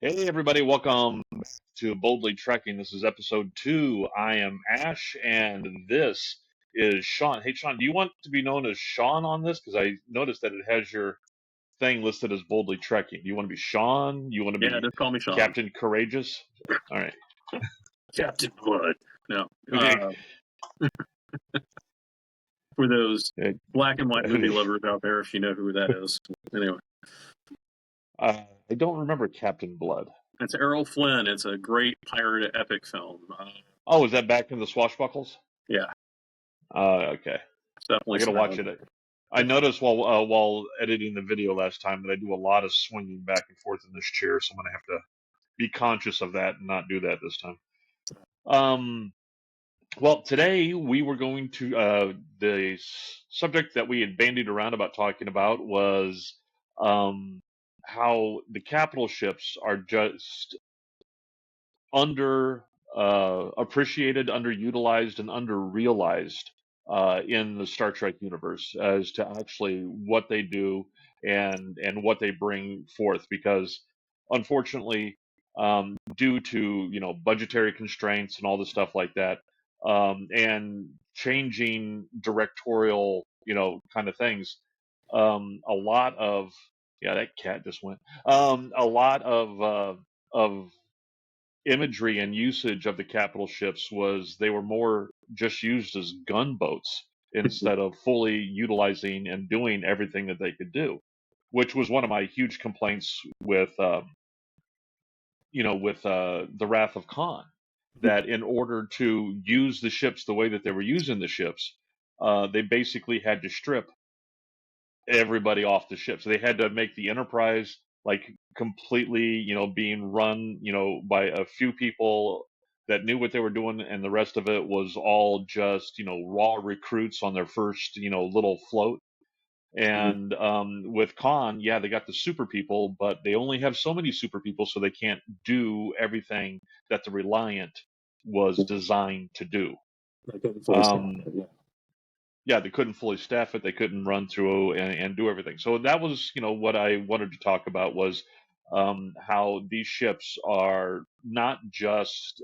Hey everybody, welcome to Boldly Trekking. This is episode 2. I am Ash and this is Sean. Hey Sean, do you want to be known as Sean on this? Because I noticed that it has your thing listed as Boldly Trekking. Do you want to be Sean? You want to Yeah, be just call me Sean. Captain Courageous? All right. Captain Blood. No. Okay. For those black and white movie lovers out there, if you know who that is. Anyway. I don't remember Captain Blood. It's Errol Flynn. It's a great pirate epic film. Oh, is that back in the Swashbuckles? Yeah. Okay. It's definitely I gotta watch it. I noticed while editing the video last time that I do a lot of swinging back and forth in this chair, so I'm gonna have to be conscious of that and not do that this time. Well, today we were going to the subject that we had bandied around about talking about was how the capital ships are just appreciated, underutilized, and underrealized in the Star Trek universe as to actually what they do and what they bring forth. Because unfortunately, due to budgetary constraints and all this stuff like that, and changing directorial kind of things, a lot of that cat just went. A lot of imagery and usage of the capital ships was they were more just used as gunboats instead of fully utilizing and doing everything that they could do, which was one of my huge complaints with the Wrath of Khan, that in order to use the ships the way that they were using the ships, they basically had to strip everybody off the ship. So they had to make the Enterprise like completely, being run, by a few people that knew what they were doing, and the rest of it was all just, raw recruits on their first, little float. And with Khan, yeah, they got the super people, but they only have so many super people, so they can't do everything that the Reliant was designed to do. Yeah, they couldn't fully staff it. They couldn't run through and do everything. So that was, what I wanted to talk about was how these ships are not just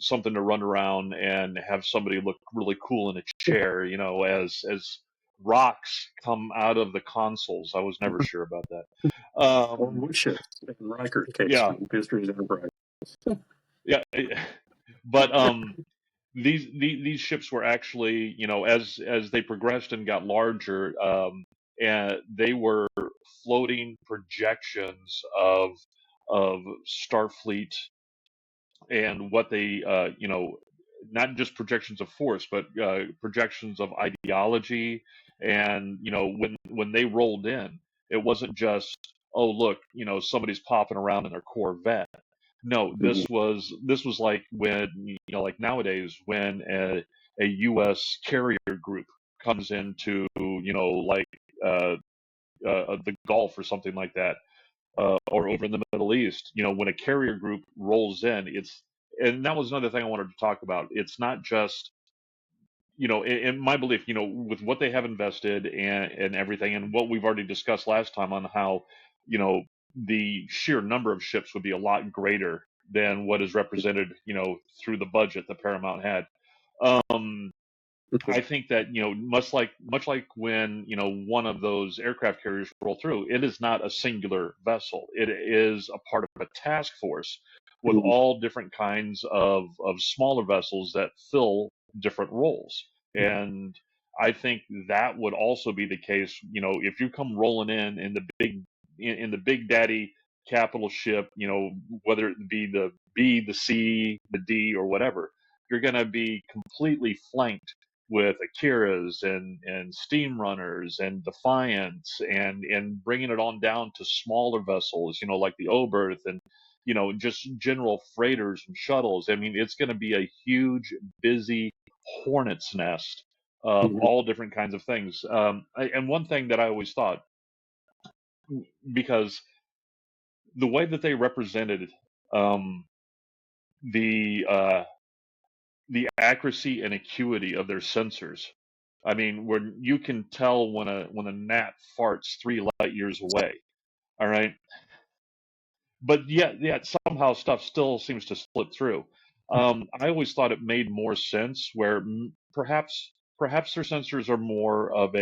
something to run around and have somebody look really cool in a chair, as rocks come out of the consoles. I was never sure about that. Wood ships in Riker case Yeah, History's Enterprise. yeah, but these ships were actually, as they progressed and got larger, and they were floating projections of Starfleet and what they, not just projections of force, but projections of ideology. And when they rolled in, it wasn't just, oh look, somebody's popping around in their Corvette. No, this was like when, like nowadays when a U.S. carrier group comes into, like the Gulf or something like that, or over in the Middle East. When a carrier group rolls in, and that was another thing I wanted to talk about. It's not just, in my belief, with what they have invested and everything, and what we've already discussed last time on how, the sheer number of ships would be a lot greater than what is represented, through the budget that Paramount had. Um, I think that, much like when, one of those aircraft carriers roll through, it is not a singular vessel. It is a part of a task force with all different kinds of smaller vessels that fill different roles. And I think that would also be the case, if you come rolling in the big daddy capital ship, whether it be the B, the C, the D, or whatever, you're going to be completely flanked with Akiras and Steam Runners and Defiance, and bringing it on down to smaller vessels, like the Oberth, and just general freighters and shuttles. I mean, it's going to be a huge, busy hornet's nest of all different kinds of things. And one thing that I always thought, because the way that they represented um, the the accuracy and acuity of their sensors. I mean, when you can tell when a gnat farts 3 light years away. All right. but yet somehow stuff still seems to slip through. I always thought it made more sense where perhaps their sensors are more of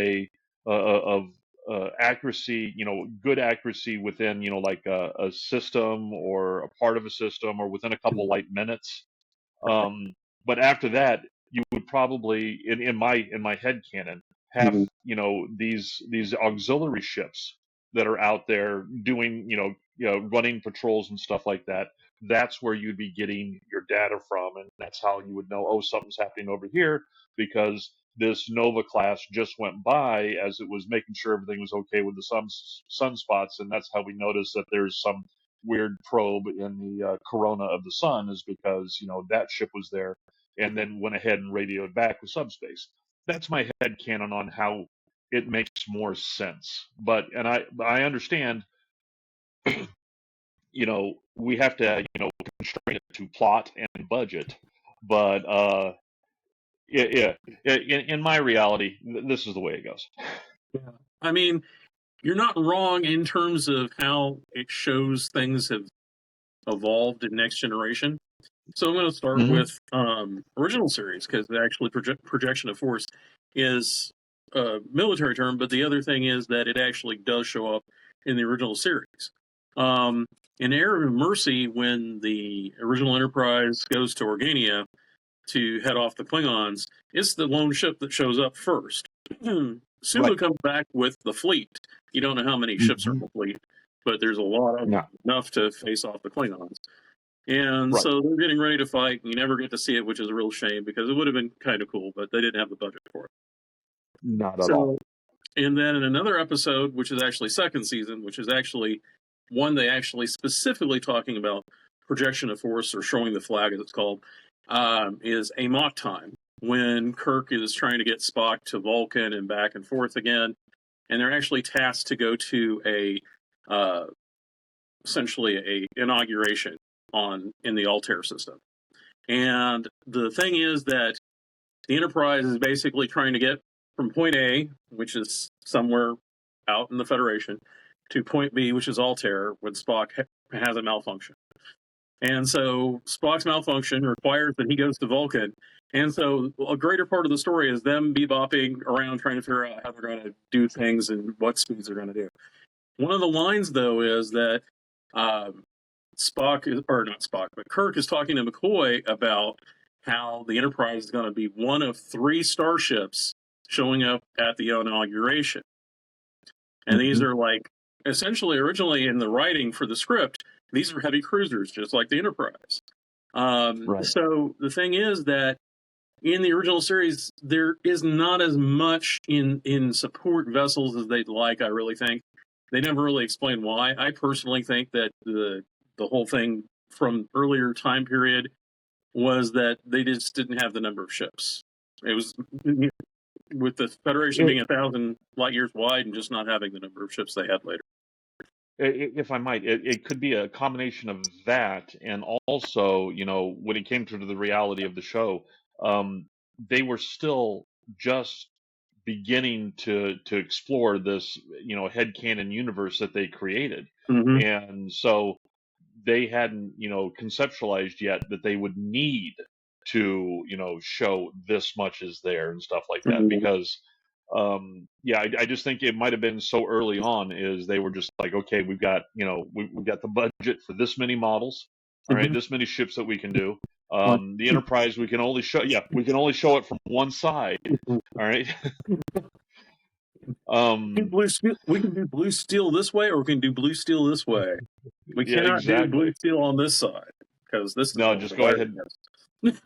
of accuracy, good accuracy within, like a system or a part of a system or within a couple light minutes. Um, but after that, you would probably, in my head canon, have Mhm. these auxiliary ships that are out there doing running patrols and stuff like that. That's where you'd be getting your data from, and that's how you would know, oh, something's happening over here because this Nova class just went by as it was making sure everything was okay with the sunspots, and that's how we noticed that there's some weird probe in the corona of the sun, is because that ship was there and then went ahead and radioed back with subspace. That's my head canon on how it makes more sense. But I understand, we have to constrain it to plot and budget. But yeah, in my reality, this is the way it goes. Yeah. I mean, you're not wrong in terms of how it shows things have evolved in Next Generation. So I'm going to start Hmm. with original series, because actually projection of force is a military term, but the other thing is that it actually does show up in the original series. Um, in Era of Mercy, when the original Enterprise goes to Organia to head off the Klingons, it's the lone ship that shows up first. Sulu Right. comes back with the fleet. You don't know how many ships are in Hmm. the fleet, but there's a lot of them, Yeah. enough to face off the Klingons. And Right. so they're getting ready to fight, and you never get to see it, which is a real shame because it would have been kind of cool, but they didn't have the budget for it. Not at all. So, and then in another episode, which is actually second season, which is actually one they actually specifically talking about projection of force, or showing the flag as it's called, is a mock time, when Kirk is trying to get Spock to Vulcan and back and forth again, and they're actually tasked to go to a essentially a inauguration in the Altair system. And the thing is that the Enterprise is basically trying to get from point A, which is somewhere out in the Federation, to point B, which is Altair, when Spock has a malfunction. And so Spock's malfunction requires that he goes to Vulcan. And so a greater part of the story is them bebopping around trying to figure out how they're going to do things and what speeds they're going to do. One of the lines, though, is that Spock is, or not Spock, but Kirk is talking to McCoy about how the Enterprise is going to be one of 3 starships showing up at the inauguration. And these are like, essentially, originally in the writing for the script, these are heavy cruisers, just like the Enterprise. Right. So the thing is that in the original series, there is not as much in support vessels as they'd like, I really think. They never really explain why. I personally think that the whole thing from earlier time period was that they just didn't have the number of ships. It was with the Federation being 1,000 light years wide and just not having the number of ships they had later. If I might, it could be a combination of that, and also, when it came to the reality of the show, they were still just beginning to explore this, headcanon universe that they created, Mm-hmm. and so they hadn't, conceptualized yet that they would need to, show this much is there and stuff like that, Mm-hmm. because yeah, I just think it might have been so early on, is they were just like, okay, we've got, we've got the budget for this many models, all right, Mm-hmm. this many ships that we can do. The Enterprise, we can only show it from one side, all right. um We can do blue steel this way, or we can do blue steel this way. We yeah, cannot do blue exactly. steel on this side, because this is No, what just we're go wired ahead. against.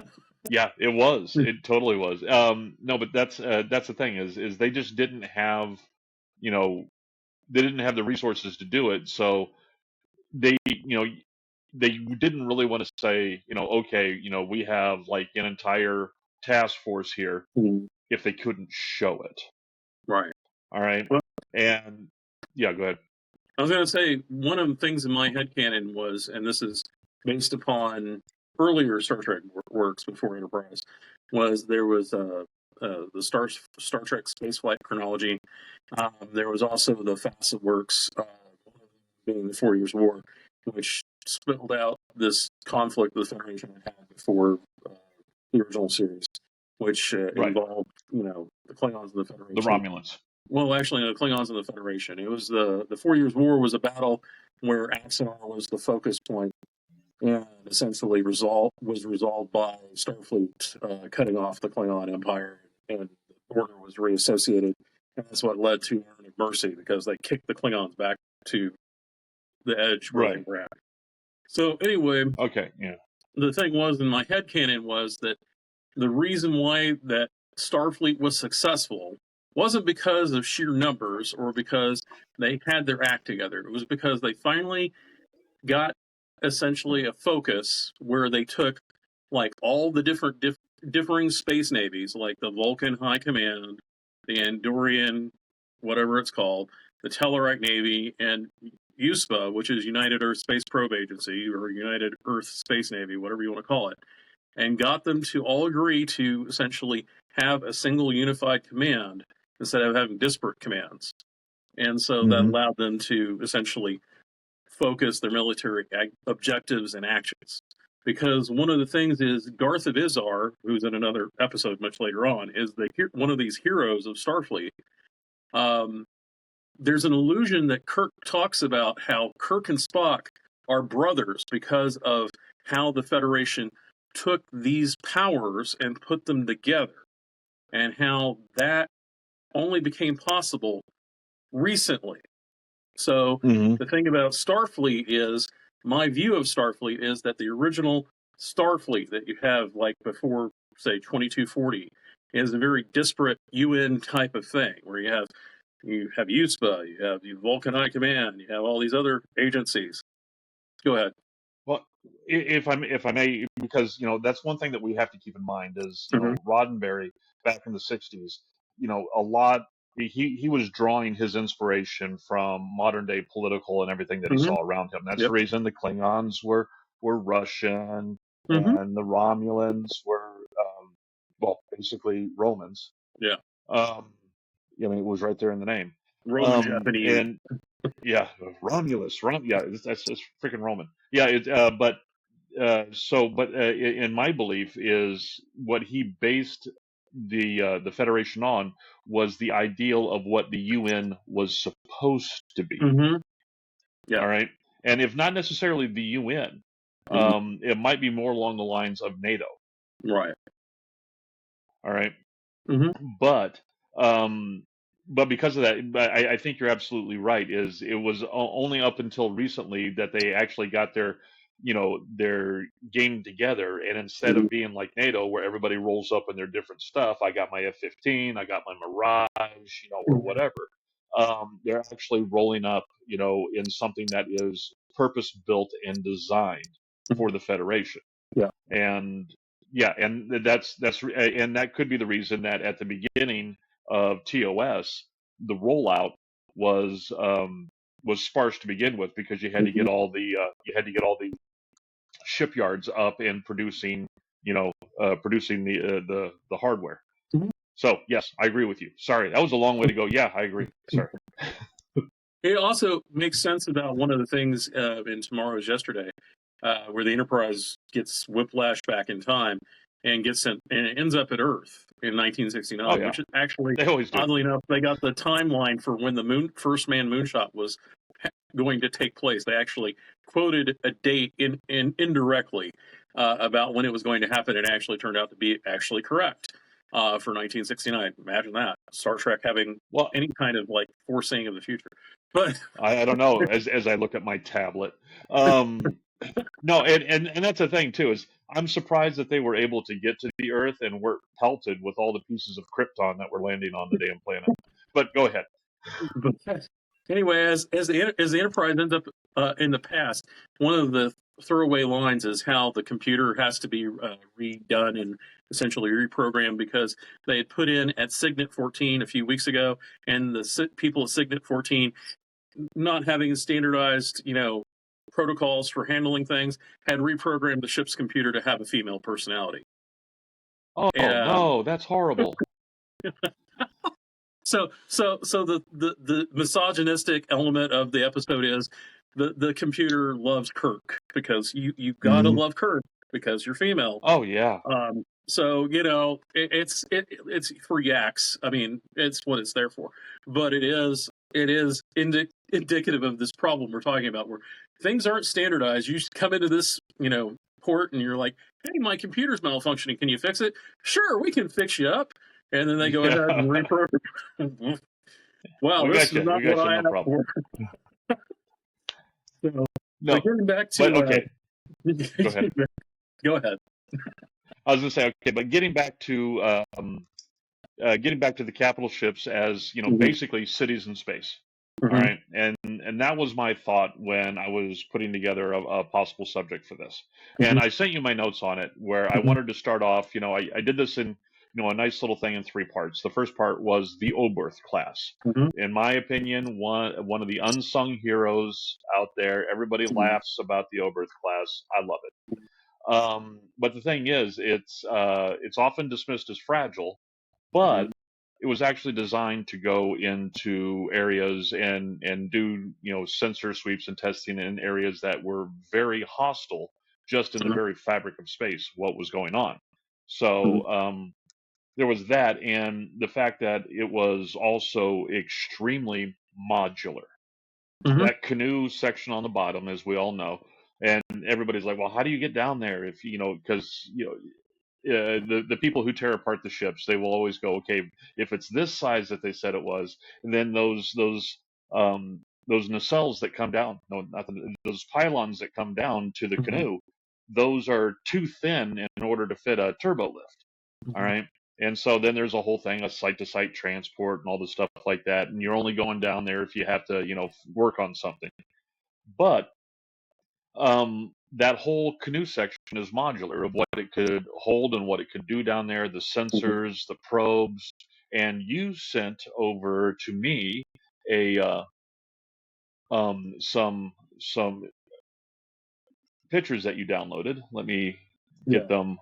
Yeah, it totally was. No, but that's the thing, is they just didn't have, you know they didn't have the resources to do it, so they you know they didn't really want to say, okay, we have like an entire task force here, Mhm. if they couldn't show it. Right. All right. Well, And yeah, go ahead. I was going to say, one of the things in my headcanon was, and this is based upon earlier Star Trek works before Enterprise, was there was the Star Trek spaceflight chronology. There was also the Facet works, being the 4 Years' War, which spelled out this conflict the Federation had before the original series, which involved, the Klingons and the Federation. The Romulans. Well, actually, the Klingons and the Federation. It was the 4 Years' War was a battle where Axanar was the focus point, and essentially was resolved by Starfleet cutting off the Klingon Empire, and the order was reassociated, and that's what led to Iron of Mercy, because they kicked the Klingons back to the edge where they were at. So anyway, okay, yeah. The thing was, in my headcanon, was that the reason why that Starfleet was successful wasn't because of sheer numbers or because they had their act together. It was because they finally got essentially a focus where they took like all the differing space navies, like the Vulcan High Command, the Andorian, whatever it's called, the Tellarite Navy, and USPA, which is United Earth Space Probe Agency, or United Earth Space Navy, whatever you want to call it, and got them to all agree to essentially have a single unified command instead of having disparate commands. And so that allowed them to essentially focus their military objectives and actions. Because one of the things is Garth of Izar, who's in another episode much later on, is one of these heroes of Starfleet. There's an illusion that Kirk talks about how Kirk and Spock are brothers because of how the Federation took these powers and put them together, and how that only became possible recently. So the thing about Starfleet is, my view of Starfleet is that the original Starfleet that you have, like before, say, 2240, is a very disparate UN type of thing, where you have USPA, you have the Vulcan High Command, you have all these other agencies. Go ahead. Well, if I may, because that's one thing that we have to keep in mind is Roddenberry back in the '60s. A lot. He was drawing his inspiration from modern day political and everything that he saw around him. That's the reason the Klingons were Russian, and the Romulans were basically Romans. Yeah. It was right there in the name. Roman Japanese. And yeah, Romulus. That's freaking Roman. Yeah, in my belief is what he based the Federation on was the ideal of what the UN was supposed to be. Yeah. All right, and if not necessarily the UN, it might be more along the lines of NATO. Right. All right. But because of that, I think you're absolutely right. It was only up until recently that they actually got their game together, and instead of being like NATO, where everybody rolls up in their different stuff, I got my F-15, I got my Mirage, or whatever. They're actually rolling up, in something that is purpose built and designed for the Federation. Yeah. And that could be the reason that at the beginning of TOS, the rollout was sparse to begin with, because you had to get all the shipyards up and producing the hardware. So yes, I agree with you. Sorry, that was a long way to go. Yeah, I agree. Sorry. It also makes sense about one of the things in Tomorrow's Yesterday, where the Enterprise gets whiplashed back in time and gets sent, and it ends up at Earth in 1969, which is actually, oddly enough, they got the timeline for when the first manned moonshot was going to take place. They actually quoted a date indirectly about when it was going to happen. It actually turned out to be actually correct for 1969. Imagine that. Star Trek having any kind of foreseeing of the future. But I don't know, as I look at my tablet. No, and that's the thing too, is I'm surprised that they were able to get to the Earth and were pelted with all the pieces of Krypton that were landing on the damn planet. But go ahead. But anyway, as the Enterprise ends up in the past, one of the throwaway lines is how the computer has to be redone and essentially reprogrammed, because they had put in at Signet 14 a few weeks ago, and the people at Signet 14, not having standardized, protocols for handling things, had reprogrammed the ship's computer to have a female personality. Oh, no, that's horrible. So the misogynistic element of the episode is the computer loves Kirk because you gotta love Kirk because you're female. Oh yeah. So it's for yaks. I mean, it's what it's there for. But it is indicative of this problem we're talking about, where things aren't standardized. You come into this port and you're like, hey, my computer's malfunctioning. Can you fix it? Sure, we can fix you up. And then they go ahead and reprogram. Wow, We this got is you. not We got what you. I No asked problem. for. So, No, getting back to but okay. Go ahead. Go ahead. I was gonna say okay, but getting back to the capital ships as basically cities in space. All right, and that was my thought when I was putting together a possible subject for this. And I sent you my notes on it where I wanted to start off. I did this in a nice little thing in 3 parts. The first part was the Oberth-class. In my opinion, one of the unsung heroes out there. Everybody laughs about the Oberth-class. I love it. But the thing is, it's often dismissed as fragile, but it was actually designed to go into areas and do sensor sweeps and testing in areas that were very hostile, just in the very fabric of space, what was going on. So there was that, and the fact that it was also extremely modular. That canoe section on the bottom, as we all know, and everybody's like, well, how do you get down there if because the people who tear apart the ships, they will always go, okay, if it's this size that they said it was, and then those nacelles that come down, no, not those pylons that come down to the canoe, those are too thin in order to fit a turbo lift. All right. And so then there's a whole thing, a site-to-site transport and all this stuff like that. And you're only going down there if you have to, work on something. But that whole canoe section is modular of what it could hold and what it could do down there, the sensors, the probes. And you sent over to me some pictures that you downloaded. Let me get them.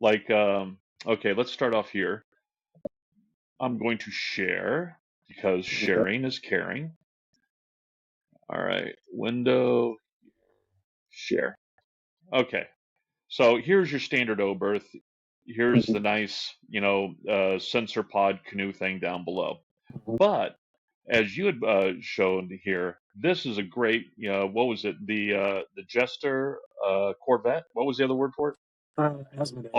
Like, okay, let's start off here. I'm going to share because sharing is caring. All right, window, share. Okay, so here's your standard Oberth. Here's the nice, sensor pod canoe thing down below. But as you had shown here, this is a great, what was it? The Jester Corvette. What was the other word for it? Asmodeus.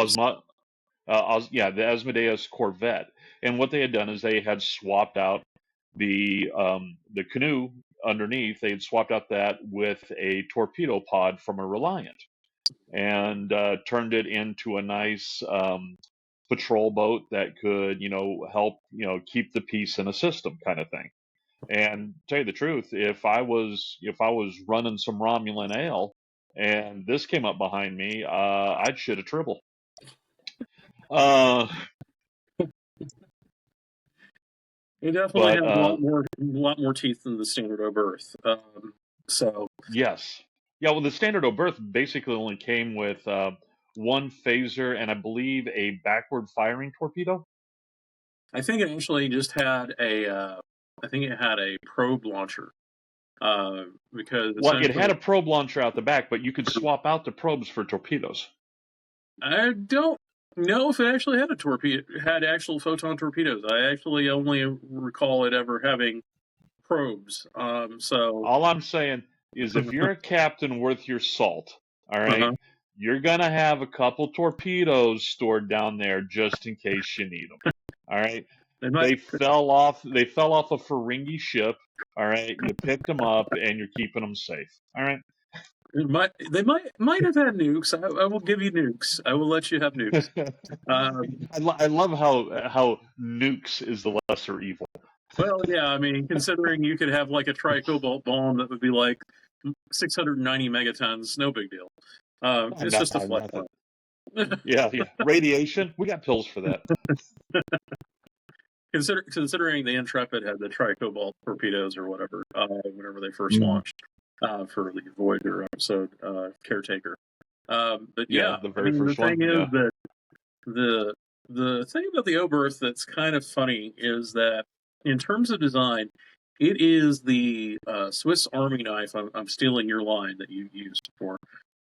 The Asmodeus Corvette. And what they had done is they had swapped out the canoe underneath. They had swapped out that with a torpedo pod from a Reliant, and turned it into a nice patrol boat that could, help, keep the peace in a system, kind of thing. And to tell you the truth, if I was running some Romulan ale and this came up behind me, I'd shit a tribble. It definitely has a lot more teeth than the standard Oberth. So yes, yeah. Well, the standard Oberth basically only came with one phaser and I believe a backward firing torpedo. I think it actually just had I think it had a probe launcher. Because it had a probe launcher out the back, but you could swap out the probes for torpedoes. I don't know if it actually had actual photon torpedoes. I actually only recall it ever having probes. So all I'm saying is, if you're a captain worth your salt, all right, you're gonna have a couple torpedoes stored down there just in case you need them. All right, they fell off a Ferengi ship. All right, you picked them up and you're keeping them safe. All right. They might have had nukes. I will give you nukes. I will let you have nukes. I love how nukes is the lesser evil. Well, yeah, I mean, considering you could have like a tricobalt bomb that would be like 690 megatons, no big deal. It's just a flight plan. Yeah, radiation. We got pills for that. Considering the Intrepid had the tricobalt torpedoes or whatever, whenever they first launched for the Voyager episode, Caretaker. But yeah, the very first one. The thing is that the thing about the Oberth that's kind of funny is that in terms of design, It is the Swiss Army knife. I'm stealing your line that you used before.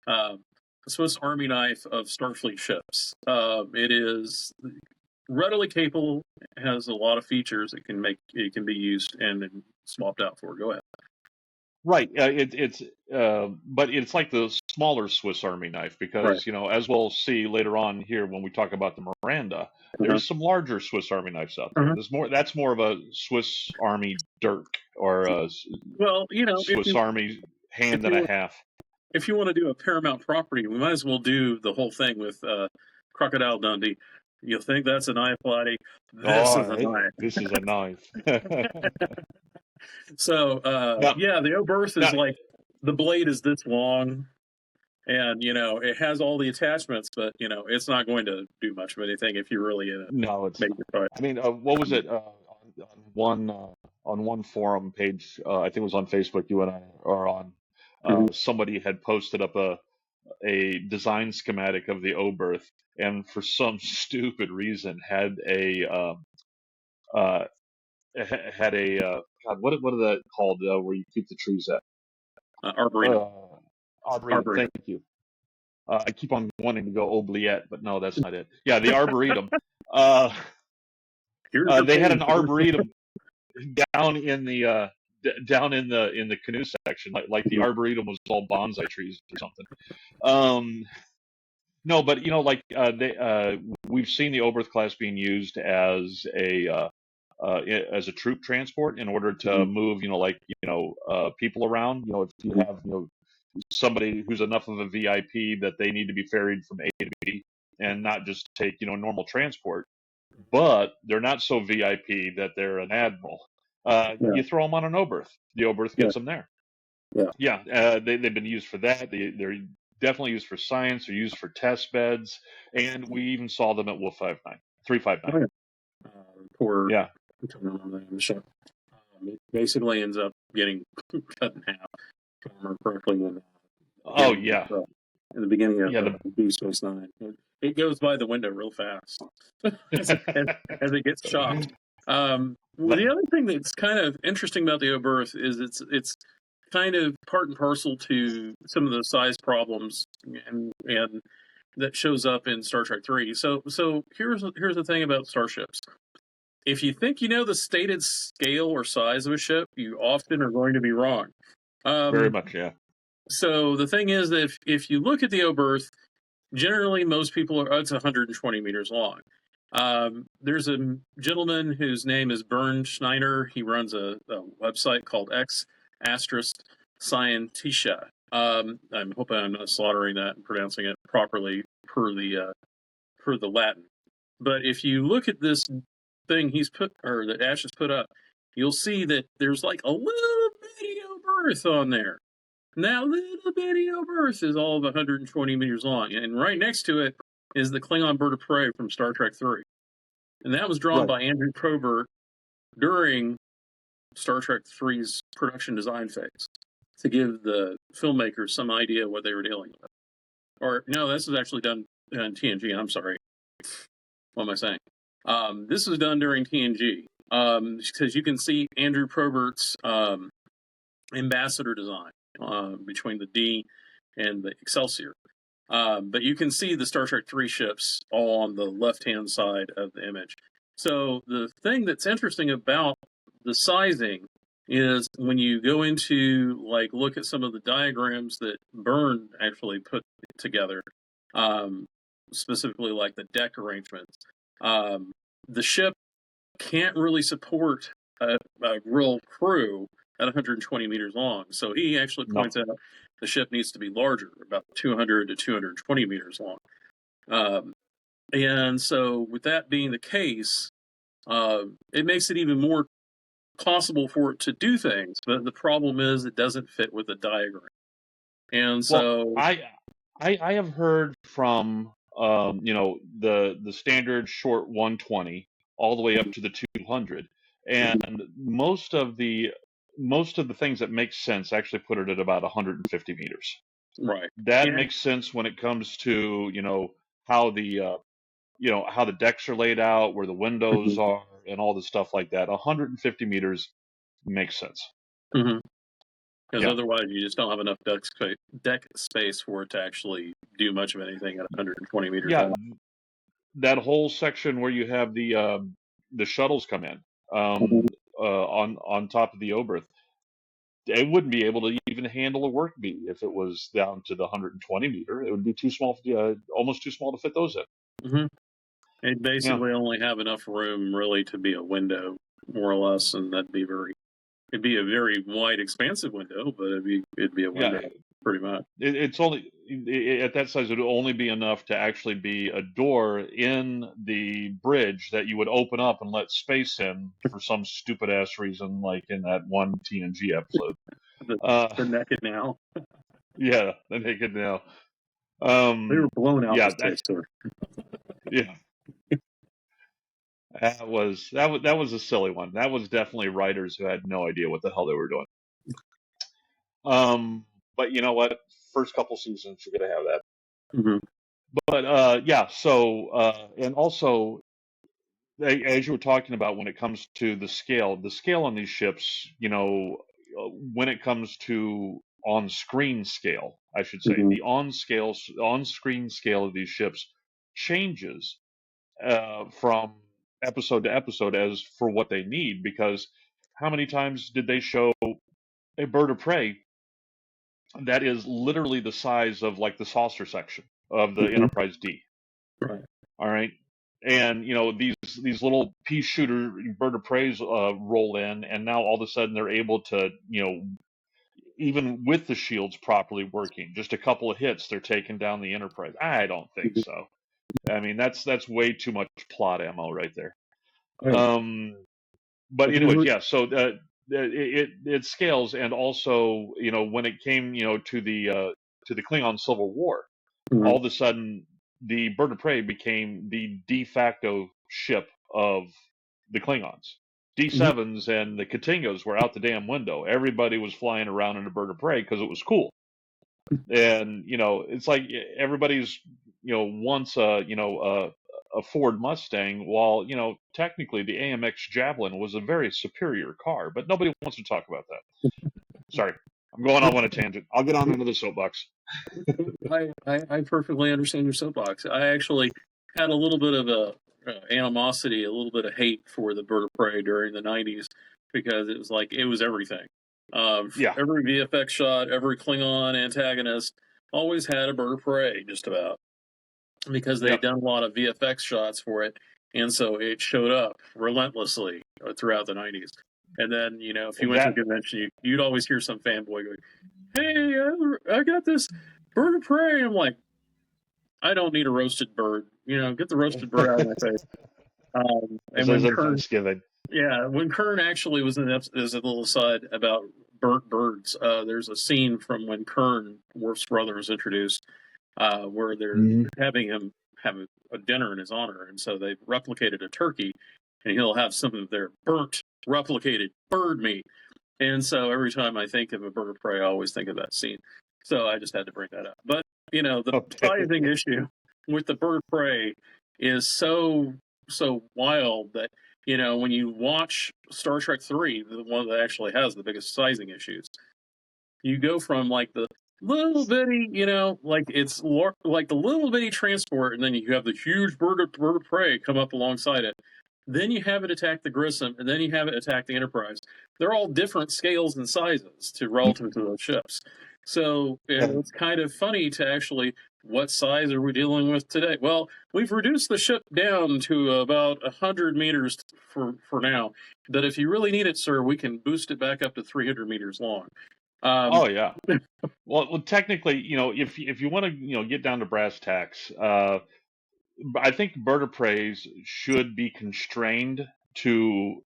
The Swiss Army knife of Starfleet ships. It is readily capable. Has a lot of features. It can be used and swapped out for. Go ahead. Right. But it's like the smaller Swiss Army knife Right. because, as we'll see later on here when we talk about the Miranda, there's some larger Swiss Army knives out there. Uh-huh. That's more of a Swiss Army dirk or a Well, Swiss Army hand and a half. if you want to do a Paramount property, we might as well do the whole thing with Crocodile Dundee. You'll think that's a knife, laddie. This is a knife. This is a knife. So, Now, yeah, the Oberth is now, like the blade is this long, and it has all the attachments, but it's not going to do much of anything if you're really in no, a it's major fight. I mean, what was it on one forum page? I think it was on Facebook. You and I are on. Mhm. Somebody had posted up a design schematic of the Oberth, and for some stupid reason had a God, what are that called where you keep the trees at? Arboretum. Arboretum. Arboretum. Thank you. I keep on wanting to go oubliette, but no, that's not it. Yeah, the arboretum. Uh, Here's your they had page. an arboretum down in the down in the canoe section, like the arboretum was all bonsai trees or something. No, but we've seen the Oberth-class being used as a troop transport in order to move, people around. If you have, somebody who's enough of a VIP that they need to be ferried from A to B and not just take, normal transport, but they're not so VIP that they're an admiral. Yeah, You throw them on an Oberth. The Oberth yeah, gets them there. yeah. Yeah, they've been used for that. They're definitely used for science. They're used for test beds, and we even saw them at Wolf 359. Oh, yeah. Poor, Yeah. I don't remember the name of the ship. It basically ends up getting cut in half, if I remember correctly, Oh yeah, in the beginning of yeah. Deep Space Nine. It goes by the window real fast as it gets chopped. Well, the other thing that's kind of interesting about the Oberth is it's kind of part and parcel to some of the size problems and that shows up in Star Trek 3. So here's the thing about starships. If you think you know the stated scale or size of a ship, you often are going to be wrong. Very much, yeah. So the thing is that if you look at the Oberth, generally most people it's 120 meters long. There's a gentleman whose name is Bernd Schneider. He runs a website called X Asterisk Scientia. I'm hoping I'm not slaughtering that and pronouncing it properly per the Latin. But if you look at this thing he's put or that Ash has put up, you'll see that there's like a little bitty Oberth on there. Now, little bitty Oberth is all of 120 meters long, and right next to it is the Klingon bird of prey from Star Trek 3. And that was drawn Right. by Andrew Probert during Star Trek 3's production design phase to give the filmmakers some idea what they were dealing with. Or, no, this was actually done in TNG. I'm sorry. What am I saying? This was done during TNG because you can see Andrew Probert's ambassador design between the D and the Excelsior. But you can see the Star Trek 3 ships all on the left-hand side of the image. So the thing that's interesting about the sizing is when you go into look at some of the diagrams that Byrne actually put together, specifically like the deck arrangements. The ship can't really support a real crew at 120 meters long. So he actually points out the ship needs to be larger, about 200 to 220 meters long. And so with that being the case, it makes it even more possible for it to do things. But the problem is it doesn't fit with the diagram. And so I have heard from the standard short 120 all the way up to the 200, and most of the things that make sense actually put it at about 150 meters. right. That And makes sense when it comes to how the how the decks are laid out, where the windows are, and all the stuff like that. 150 meters makes sense. Because Yeah. otherwise, you just don't have enough deck space for it to actually do much of anything at 120 meters Yeah, long. that whole section where you have the shuttles come in on top of the Oberth, they wouldn't be able to even handle a work bee if it was down to the 120 meter. It would be too small, almost too small to fit those in. It'd basically only have enough room really to be a window, more or less, and it'd be a very wide, expansive window, but it'd be a window pretty much. It's only at that size. It would only be enough to actually be a door in the bridge that you would open up and let space in for some stupid ass reason, like in that one TNG episode. The naked now. Yeah, the naked now. They were blown out. Yeah, yeah. That was a silly one. That was definitely writers who had no idea what the hell they were doing. But you know what? First couple seasons, you're gonna have that. But yeah. So and also, as you were talking about, when it comes to the scale on these ships, when it comes to on-screen scale, I should say, the on-screen scale of these ships changes from episode to episode as for what they need, because how many times did they show a bird of prey that is literally the size of like the saucer section of the Enterprise D? Right. All right. And these little pea shooter bird of preys roll in, and now all of a sudden they're able to, even with the shields properly working, just a couple of hits, they're taking down the Enterprise. I don't think so. I mean, that's way too much plot ammo right there. But anyways, yeah. So it scales, and also, when it came, to the Klingon Civil War, all of a sudden the bird of prey became the de facto ship of the Klingons. D7s and the Katingos were out the damn window. Everybody was flying around in a bird of prey because it was cool. And it's like everybody's wants a Ford Mustang, while technically the AMX Javelin was a very superior car, but nobody wants to talk about that. Sorry, I'm going on a tangent. I'll get on another soapbox. I perfectly understand your soapbox. I actually had a little bit of a animosity, a little bit of hate for the bird of prey during the 90s, because it was everything. Every VFX shot, every Klingon antagonist always had a bird of prey, just about, because they'd done a lot of VFX shots for it, and so it showed up relentlessly throughout the 90s. And then, if you went to a convention, you'd always hear some fanboy going, "Hey, I got this bird of prey." I'm like, I don't need a roasted bird. Get the roasted bird out of my face. And when Thanksgiving. Yeah, when Kern actually was in there's a little aside about burnt birds. There's a scene from when Kern, Worf's brother, was introduced, where they're having him have a dinner in his honor, and so they've replicated a turkey, and he'll have some of their burnt, replicated bird meat. And so every time I think of a bird of prey, I always think of that scene. So I just had to bring that up. But the sizing issue with the bird of prey is so wild that when you watch Star Trek 3, the one that actually has the biggest sizing issues, you go from like the little bitty, it's like the little bitty transport, and then you have the huge bird of prey come up alongside it. Then you have it attack the Grissom, and then you have it attack the Enterprise. They're all different scales and sizes relative to those ships. So it's kind of funny to actually, what size are we dealing with today? Well, we've reduced the ship down to about 100 meters for now. But if you really need it, sir, we can boost it back up to 300 meters long. Oh yeah. Well, technically, if you want to, get down to brass tacks, I think bird of preys should be constrained to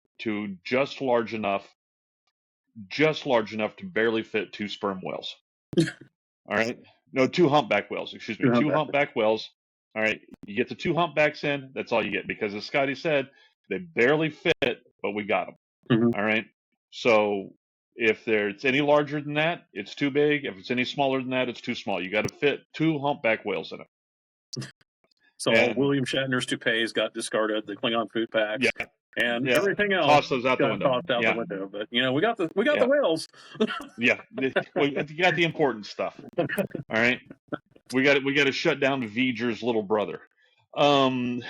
just large enough to barely fit 2 sperm whales. All right, no, 2 humpback whales. Excuse me, 2 humpback whales. All right, you get the 2 humpbacks in. That's all you get, because as Scotty said, they barely fit, but we got them. All right, so if it's any larger than that, it's too big. If it's any smaller than that, it's too small. You got to fit 2 humpback whales in it. So all William Shatner's toupees got discarded. The Klingon food packs. Yeah. and Yeah, everything else toss those out the got window. tossed out the Yeah, window. But we got the yeah, whales. yeah. You got the important stuff. All right, we got to shut down V'ger's little brother. Um,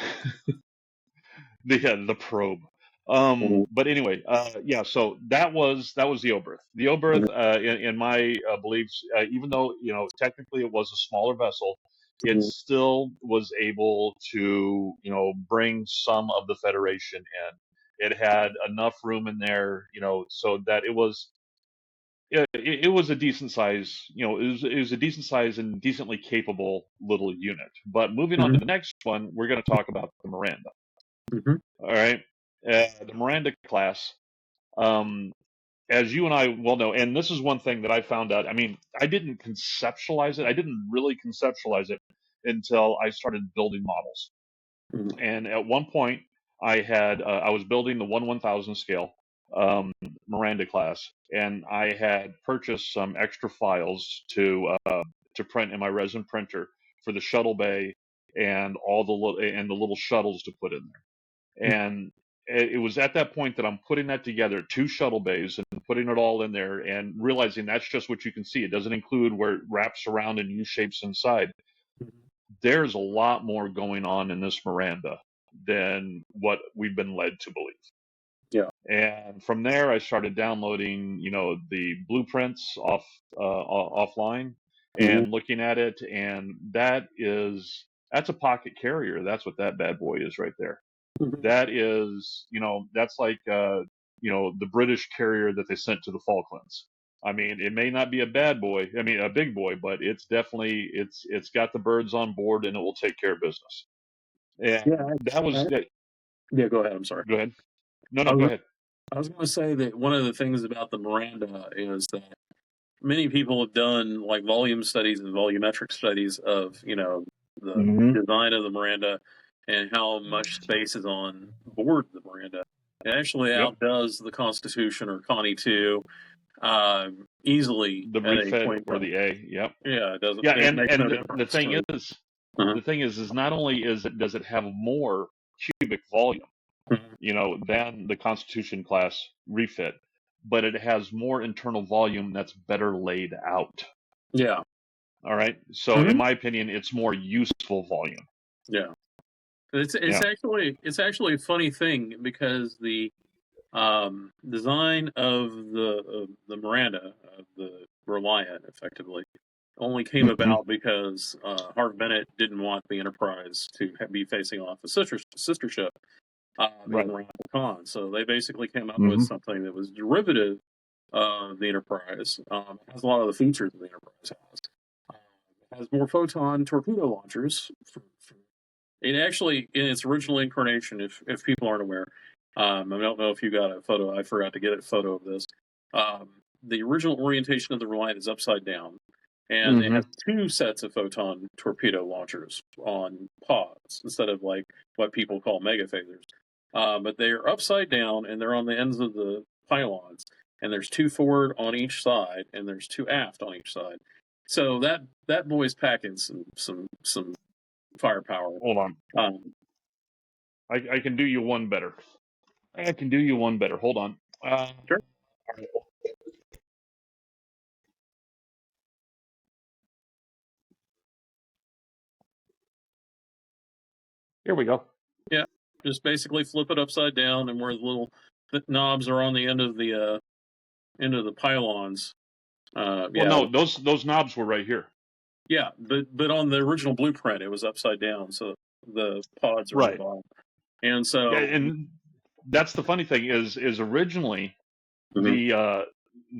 the probe. Mhm, But anyway, yeah. So that was the Oberth. The Oberth, mhm, in my beliefs, even though technically it was a smaller vessel, it mhm, still was able to bring some of the Federation in. It had enough room in there, so that it was a decent size, it was a decent size and decently capable little unit. But moving on to mhm, the next one, we're going to talk about the Miranda. mhm, All right, the Miranda-class. Um, as you and I well know, and this is one thing that I found out. I mean, I didn't conceptualize it. I didn't really conceptualize it until I started building models. mhm, And at one point, I was building the 1/1000 scale um, Miranda class, and I had purchased some extra files to print in my resin printer for the shuttle bay and all the little shuttles to put in there. And it was at that point that I'm putting that together, two shuttle bays, and putting it all in there, and realizing that's just what you can see. It doesn't include where it wraps around and U shapes inside. mhm. There's a lot more going on in this Miranda than what we've been led to believe. Yeah. And from there, I started downloading, the blueprints offline Mhm, and looking at it, and that's a pocket carrier. That's what that bad boy is right there. mhm. That is, that's like, the British carrier that they sent to the Falklands. I mean, it may not be a bad boy, I mean, a big boy, but it's got the birds on board and it will take care of business. Yeah. And that was, Yeah. Go ahead. I'm sorry. go ahead. No, I no, go was ahead. I was going to say that one of the things about the Miranda is that many people have done like volume studies and volumetric studies of the Hmm. design of the Miranda and how much space is on board the Miranda. It actually Yep. outdoes the Constitution or Connie 2 easily The at a refed point. or the A. Yep. Yeah, it doesn't. Yeah. It And, makes no and the difference. thing So, is, uh-huh. not only does it have more cubic volume, Mhm. than the Constitution class refit, but it has more internal volume that's better laid out. Yeah. All right. So, in Mhm. my opinion, it's more useful volume. Yeah. Yeah. It's actually a funny thing because the design of the Miranda of the Reliant effectively only came Hmm. about because Harv Bennett didn't want the Enterprise to be facing off a sister ship in Right. Wrath of Khan. So they basically came up with Hmm. something that was derivative of the Enterprise. It has a lot of the features the Enterprise has. It has more photon torpedo launchers. It actually, in its original incarnation, if people aren't aware, I don't know if you got a photo. I forgot to get a photo of this. The original orientation of the Reliant is upside down, and it Hmm. has two sets of photon torpedo launchers on pods instead of like what people call megaphasers. But they are upside down, and they're on the ends of the pylons. And there's two forward on each side, and there's two aft on each side. So that boy's packing some firepower. Hold on. Um, I can do you one better. I can do you one better. Hold on. sure. Here we go. Yeah. Just basically flip it upside down, and where the little knobs are on the end of the pylons. Well, Yeah, no, those knobs were right here. yeah. But on the original blueprint, it was upside down, so the pods are on the Right. bottom. And Yeah, so, and that's the funny thing is originally mhm,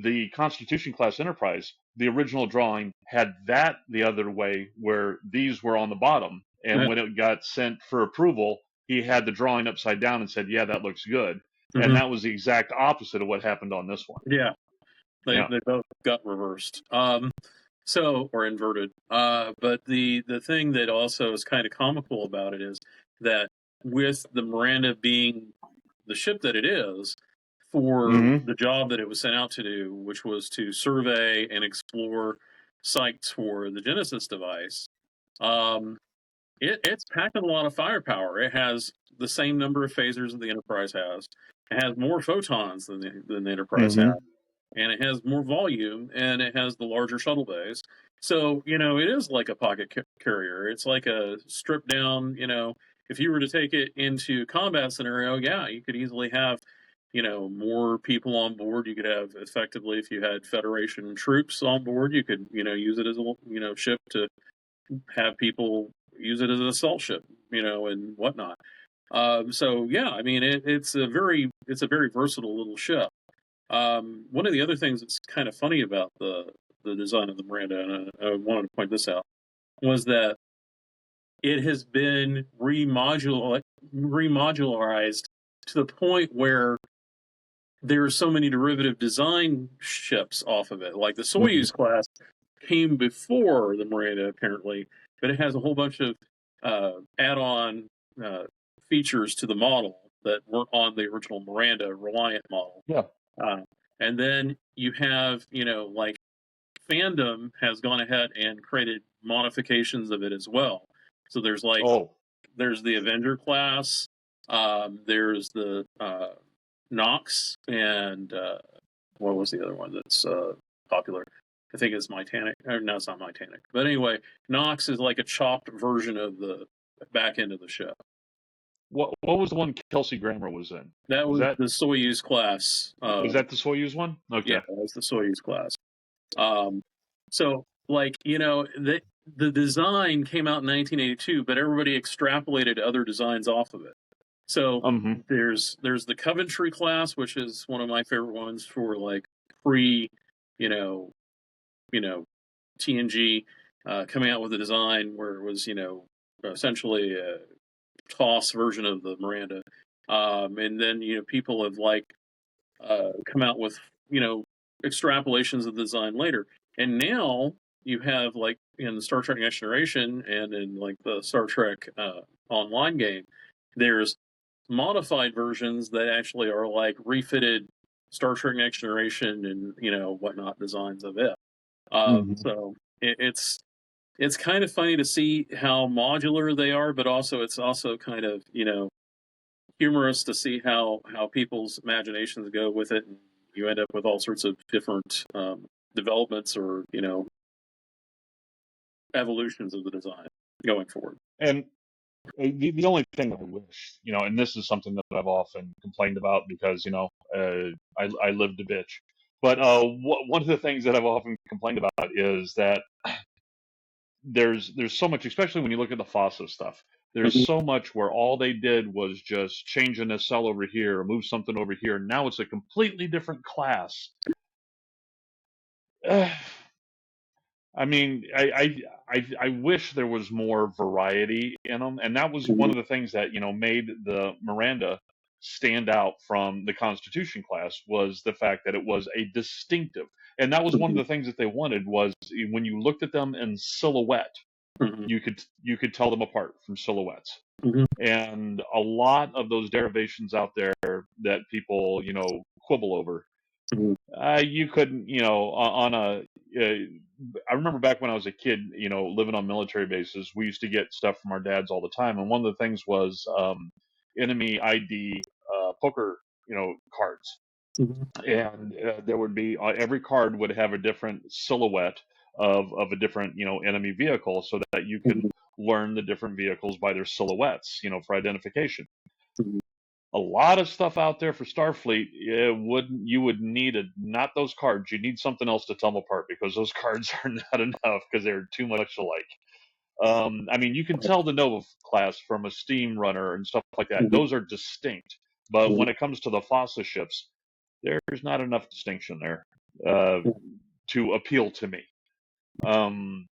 the Constitution class Enterprise, the original drawing had that the other way where these were on the bottom, and yeah, when it got sent for approval, he had the drawing upside down and said, "Yeah, that looks good," and mhm, that was the exact opposite of what happened on this one. yeah. Yeah. They both got reversed. So or inverted. But the thing that also is kind of comical about it is that with the Miranda being the ship that it is, for Hmm. the job that it was sent out to do, which was to survey and explore sites for the Genesis device, um, it's packed with a lot of firepower. It has the same number of phasers that the Enterprise has. It has more photons than the Enterprise has, and it has more volume, and it has the larger shuttle bays. So it is like a pocket carrier. It's like a stripped down. If you were to take it into combat scenario, yeah, you could easily have more people on board. You could have effectively, if you had Federation troops on board, you could use it as a ship to have people use it as an assault ship, and whatnot. So yeah, I mean, it's a very versatile little ship. One of the other things that's kind of funny about the design of the Miranda, and I wanted to point this out, was that it has been remodularized to the point where there are so many derivative design ships off of it. Like the Soyuz class came before the Miranda, apparently, but it has a whole bunch of add-on features to the model that weren't on the original Miranda Reliant model. Yeah. And then you have, like Fandom has gone ahead and created modifications of it as well. So there's like, there's the Avenger class, there's the Nox, and what was the other one that's popular? I think it's Titanic. No, it's not Titanic. But anyway, Nox is like a chopped version of the back end of the ship. What was the one Kelsey Grammer was in? That was the Soyuz class. Was that the Soyuz one? Okay. Yeah, that was the Soyuz class. So, like, the design came out in 1982, but everybody extrapolated other designs off of it. So there's the Coventry class, which is one of my favorite ones for like pre, TNG coming out with a design where it was, essentially a TOS version of the Miranda. And then, people have like come out with, extrapolations of the design later. And now you have like in the Star Trek Next Generation and in like the Star Trek online game, there's modified versions that actually are like refitted Star Trek Next Generation and whatnot designs of it. So it's kind of funny to see how modular they are, but also it's also kind of humorous to see how people's imaginations go with it, and you end up with all sorts of different developments or evolutions of the design going forward. And the only thing I wish, and this is something that I've often complained about because, I lived a bitch. But one of the things that I've often complained about is that there's so much, especially when you look at the FOSSA stuff, there's so much where all they did was just change a nacelle over here, or move something over here. Now it's a completely different class. I mean, I wish there was more variety in them, and that was one of the things that made the Miranda stand out from the Constitution class, was the fact that it was a distinctive, and that was one of the things that they wanted, was when you looked at them in silhouette, you could tell them apart from silhouettes. And a lot of those derivations out there that people quibble over, you couldn't, on a. I remember back when I was a kid, living on military bases, we used to get stuff from our dads all the time, and one of the things was enemy ID poker, cards, and there would be every card would have a different silhouette of a different enemy vehicle, so that you could learn the different vehicles by their silhouettes, for identification. A lot of stuff out there for Starfleet, you would need not those cards. You need something else to tell them apart, because those cards are not enough, because they're too much alike. I mean, you can tell the Nova class from a steam runner and stuff like that. Those are distinct. But when it comes to the FOSSA ships, there's not enough distinction there to appeal to me. But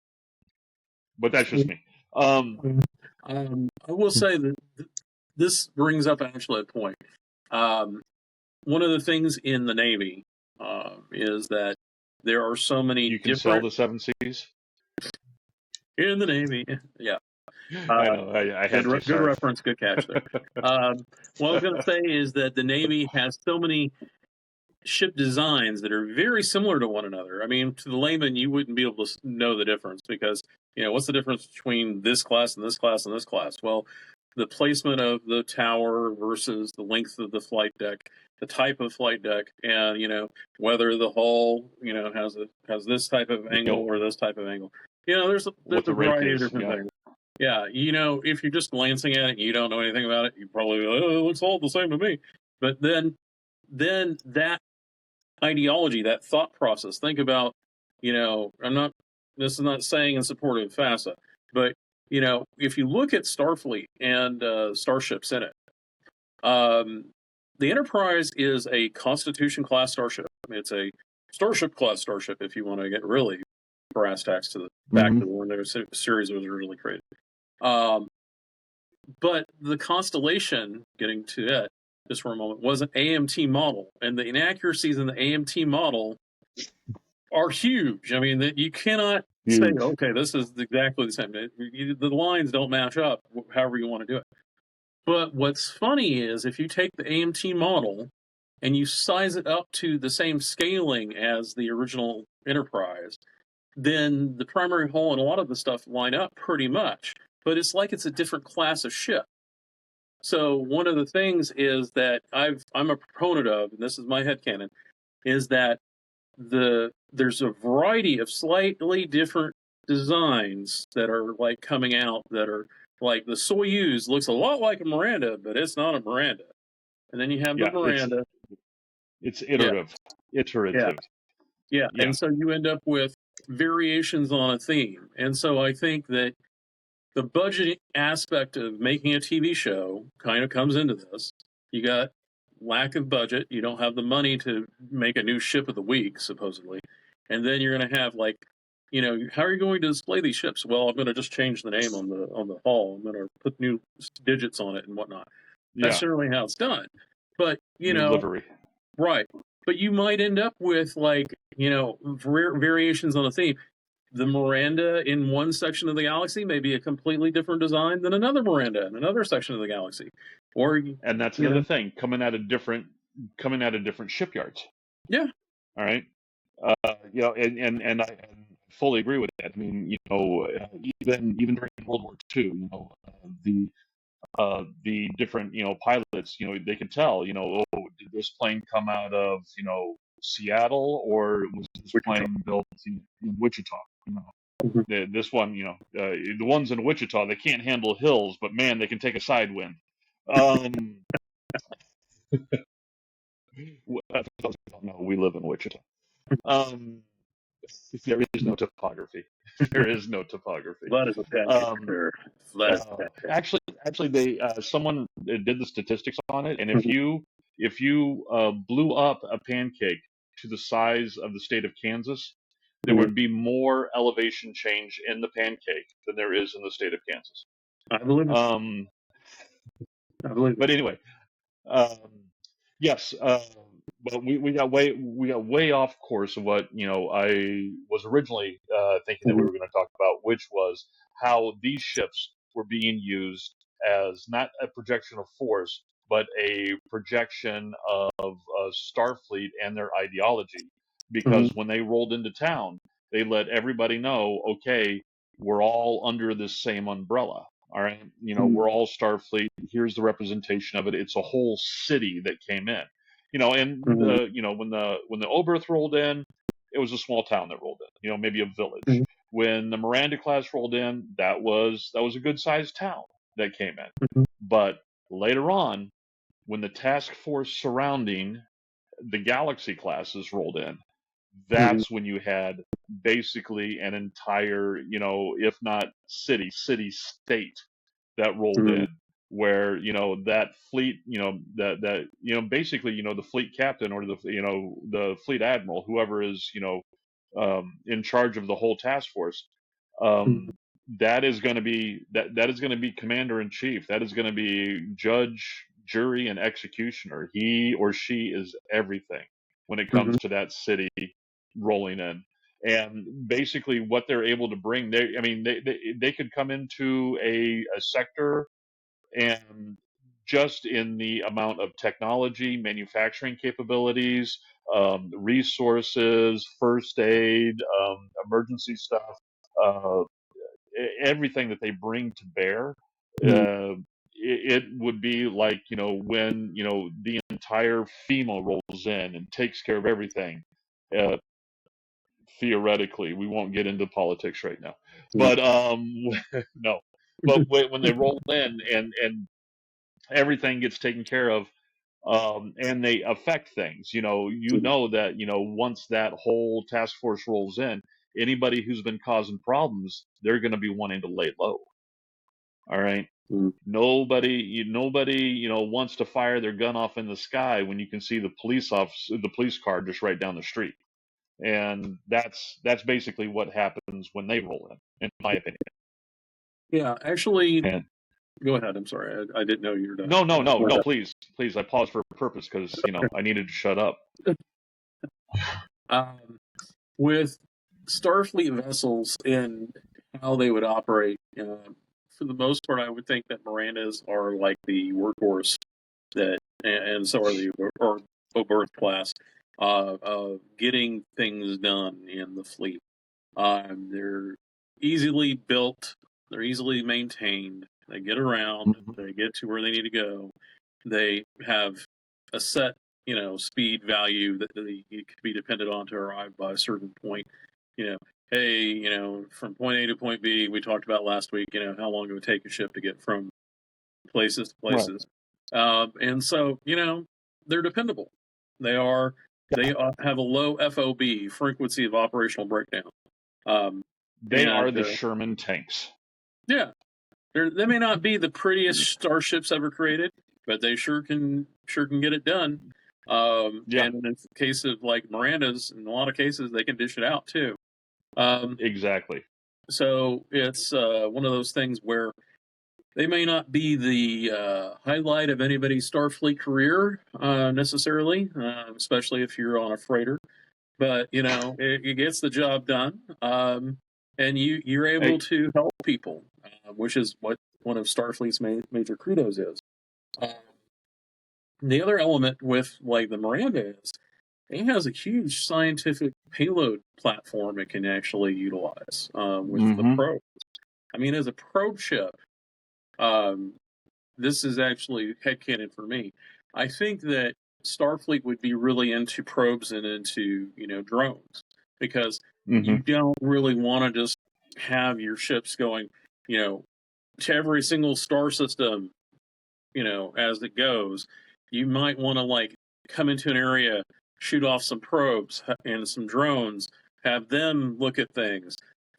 that's just me. I will say that this brings up actually a point. One of the things in the Navy is that there are so many. You can sell the 7 Cs in the Navy. Yeah, I know. I had good reference, good catch there. What I was going to say is that the Navy has so many ship designs that are very similar to one another. I mean, to the layman, you wouldn't be able to know the difference because, what's the difference between this class and this class and this class? Well, the placement of the tower versus the length of the flight deck, the type of flight deck, and whether the hull has this type of angle or this type of angle. There's what a the rake variety of is. different Yeah. things. Yeah, if you're just glancing at it and you don't know anything about it, you probably go, oh, it looks all the same to me. But then that ideology, that thought process, think about, this is not saying in support of FASA, but, if you look at Starfleet and starships in it, the Enterprise is a Constitution class starship. It's a Starship class starship, if you want to get really brass tacks to the fact that when their series was originally created. But the Constellation, getting to it just for a moment, was an AMT model, and the inaccuracies in the AMT model are huge. I mean, that you cannot say, okay, this is exactly the same. The lines don't match up, however you want to do it. But what's funny is if you take the AMT model and you size it up to the same scaling as the original Enterprise, then the primary hull and a lot of the stuff line up pretty much. But it's like it's a different class of ship. So one of the things is that I'm a proponent of, and this is my headcanon, is that there's a variety of slightly different designs that are like coming out that are like the Soyuz looks a lot like a Miranda, but it's not a Miranda. And then you have the Miranda. It's iterative. Yeah. Iterative. Yeah. And so you end up with variations on a theme. And so I think that the budget aspect of making a TV show kind of comes into this. You got lack of budget. You don't have the money to make a new ship of the week, supposedly. And then you're going to have how are you going to display these ships? Well, I'm going to just change the name on the hull. I'm going to put new digits on it and whatnot. That's generally how it's done. But new livery. Right. But you might end up with variations on a theme. The Miranda in one section of the galaxy may be a completely different design than another Miranda in another section of the galaxy. And that's another thing, coming out of different shipyards. Yeah. All right. And I fully agree with that. I mean, even during World War II, the different pilots, they could tell, did this plane come out of Seattle, or was this plane built in Wichita? This one, the ones in Wichita, they can't handle hills, but man, they can take a side wind. No, we live in Wichita. There is no topography. There is no topography. That is a Actually, they someone did the statistics on it, and if you blew up a pancake to the size of the state of Kansas, there would be more elevation change in the pancake than there is in the state of Kansas. I believe it. I believe it. But anyway, yes. But we got way off course of what I was originally thinking that we were going to talk about, which was how these ships were being used as not a projection of force, but a projection of Starfleet and their ideology. Because when they rolled into town, they let everybody know, okay, we're all under this same umbrella. All right, we're all Starfleet. Here's the representation of it. It's a whole city that came in. And when the Oberth rolled in, it was a small town that rolled in. Maybe a village. When the Miranda-class rolled in, that was a good sized town that came in. But later on, when the task force surrounding the Galaxy classes rolled in, that's when you had basically an entire, if not city state that rolled in, where that fleet, that basically the fleet captain or the fleet admiral, whoever is in charge of the whole task force, that is going to be that is going to be commander in chief. That is going to be judge, jury, and executioner. He or she is everything when it comes to that city rolling in. And basically, what they're able to bring, they could come into a sector, and just in the amount of technology, manufacturing capabilities, resources, first aid, emergency stuff, uh, everything that they bring to bear. It would be like, when, the entire FEMA rolls in and takes care of everything. Uh, Theoretically, we won't get into politics right now, but no. But when they roll in and everything gets taken care of, and they affect things, that, once that whole task force rolls in, anybody who's been causing problems, they're going to be wanting to lay low. All right. Nobody, wants to fire their gun off in the sky when you can see the police car just right down the street. And that's basically what happens when they roll in my opinion. Yeah, actually, And go ahead. I'm sorry. I didn't know you were done. no, please, I paused for a purpose because, I needed to shut up. With Starfleet vessels and how they would operate, for the most part, I would think that Mirandas are like the workhorse and so are the Oberth-class, getting things done in the fleet. They're easily built, they're easily maintained, they get around, they get to where they need to go. They have a set, speed value that they could be depended on to arrive by a certain point. Hey, from point A to point B, we talked about last week, how long it would take a ship to get from places to places. Right. And so, they're dependable. They have a low FOB, frequency of operational breakdown. They are the Sherman tanks. Yeah. They may not be the prettiest starships ever created, but they sure can get it done. And in the case of like Miranda's, in a lot of cases, they can dish it out too. Exactly. So it's one of those things where they may not be the highlight of anybody's Starfleet career necessarily, especially if you're on a freighter. But it gets the job done, and you're able to help people, which is what one of Starfleet's major credos is. The other element with like the Miranda is it has a huge scientific payload platform it can actually utilize with the probe. I mean, as a probe ship, this is actually headcanon for me. I think that Starfleet would be really into probes and into drones because you don't really want to just have your ships going to every single star system as it goes. You might want to like come into an area, shoot off some probes and some drones, have them look at things,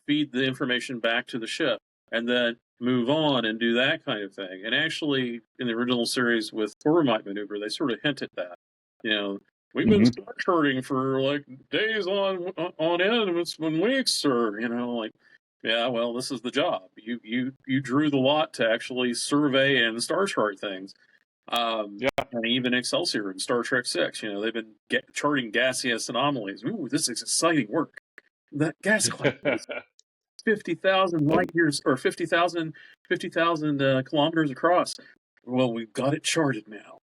feed the information back to the ship, and then move on and do that kind of thing. And actually, in the original series with Tormite Maneuver, they sort of hint at that. We've been star charting for like days on end. It's been weeks, sir. Like, yeah, well, this is the job. You drew the lot to actually survey and star chart things. And even Excelsior in Star Trek VI, they've been charting gaseous anomalies. Ooh, this is exciting work. That gas cloud is 50,000 light years or 50,000 kilometers across. Well, we've got it charted now.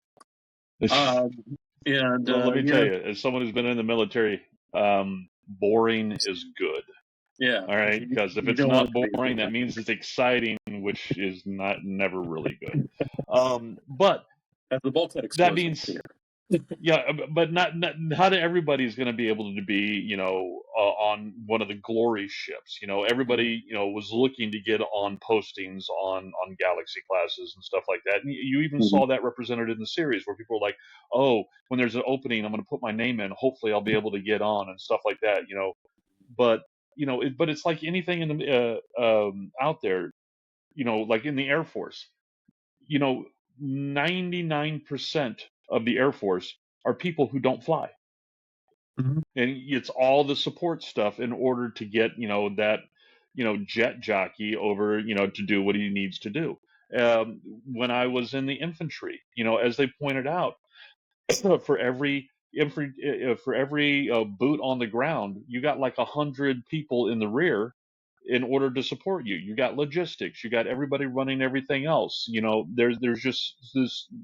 And well, let me tell you, as someone who's been in the military, boring is good. Yeah. All right, because if it's not boring, that means it's exciting, which is never really good. But as the bulkhead that means, but not everybody's going to be able to be, on one of the glory ships. Everybody, was looking to get on postings on Galaxy classes and stuff like that. And you even saw that represented in the series where people were like, "Oh, when there's an opening, I'm going to put my name in. Hopefully, I'll be able to get on," and stuff like that. But but it's like anything in the out there, like in the Air Force, 99% of the Air Force are people who don't fly. And it's all the support stuff in order to get, that, jet jockey over, to do what he needs to do. When I was in the infantry, as they pointed out, for every boot on the ground, you got like 100 people in the rear in order to support you. You got logistics, you got everybody running everything else. There's just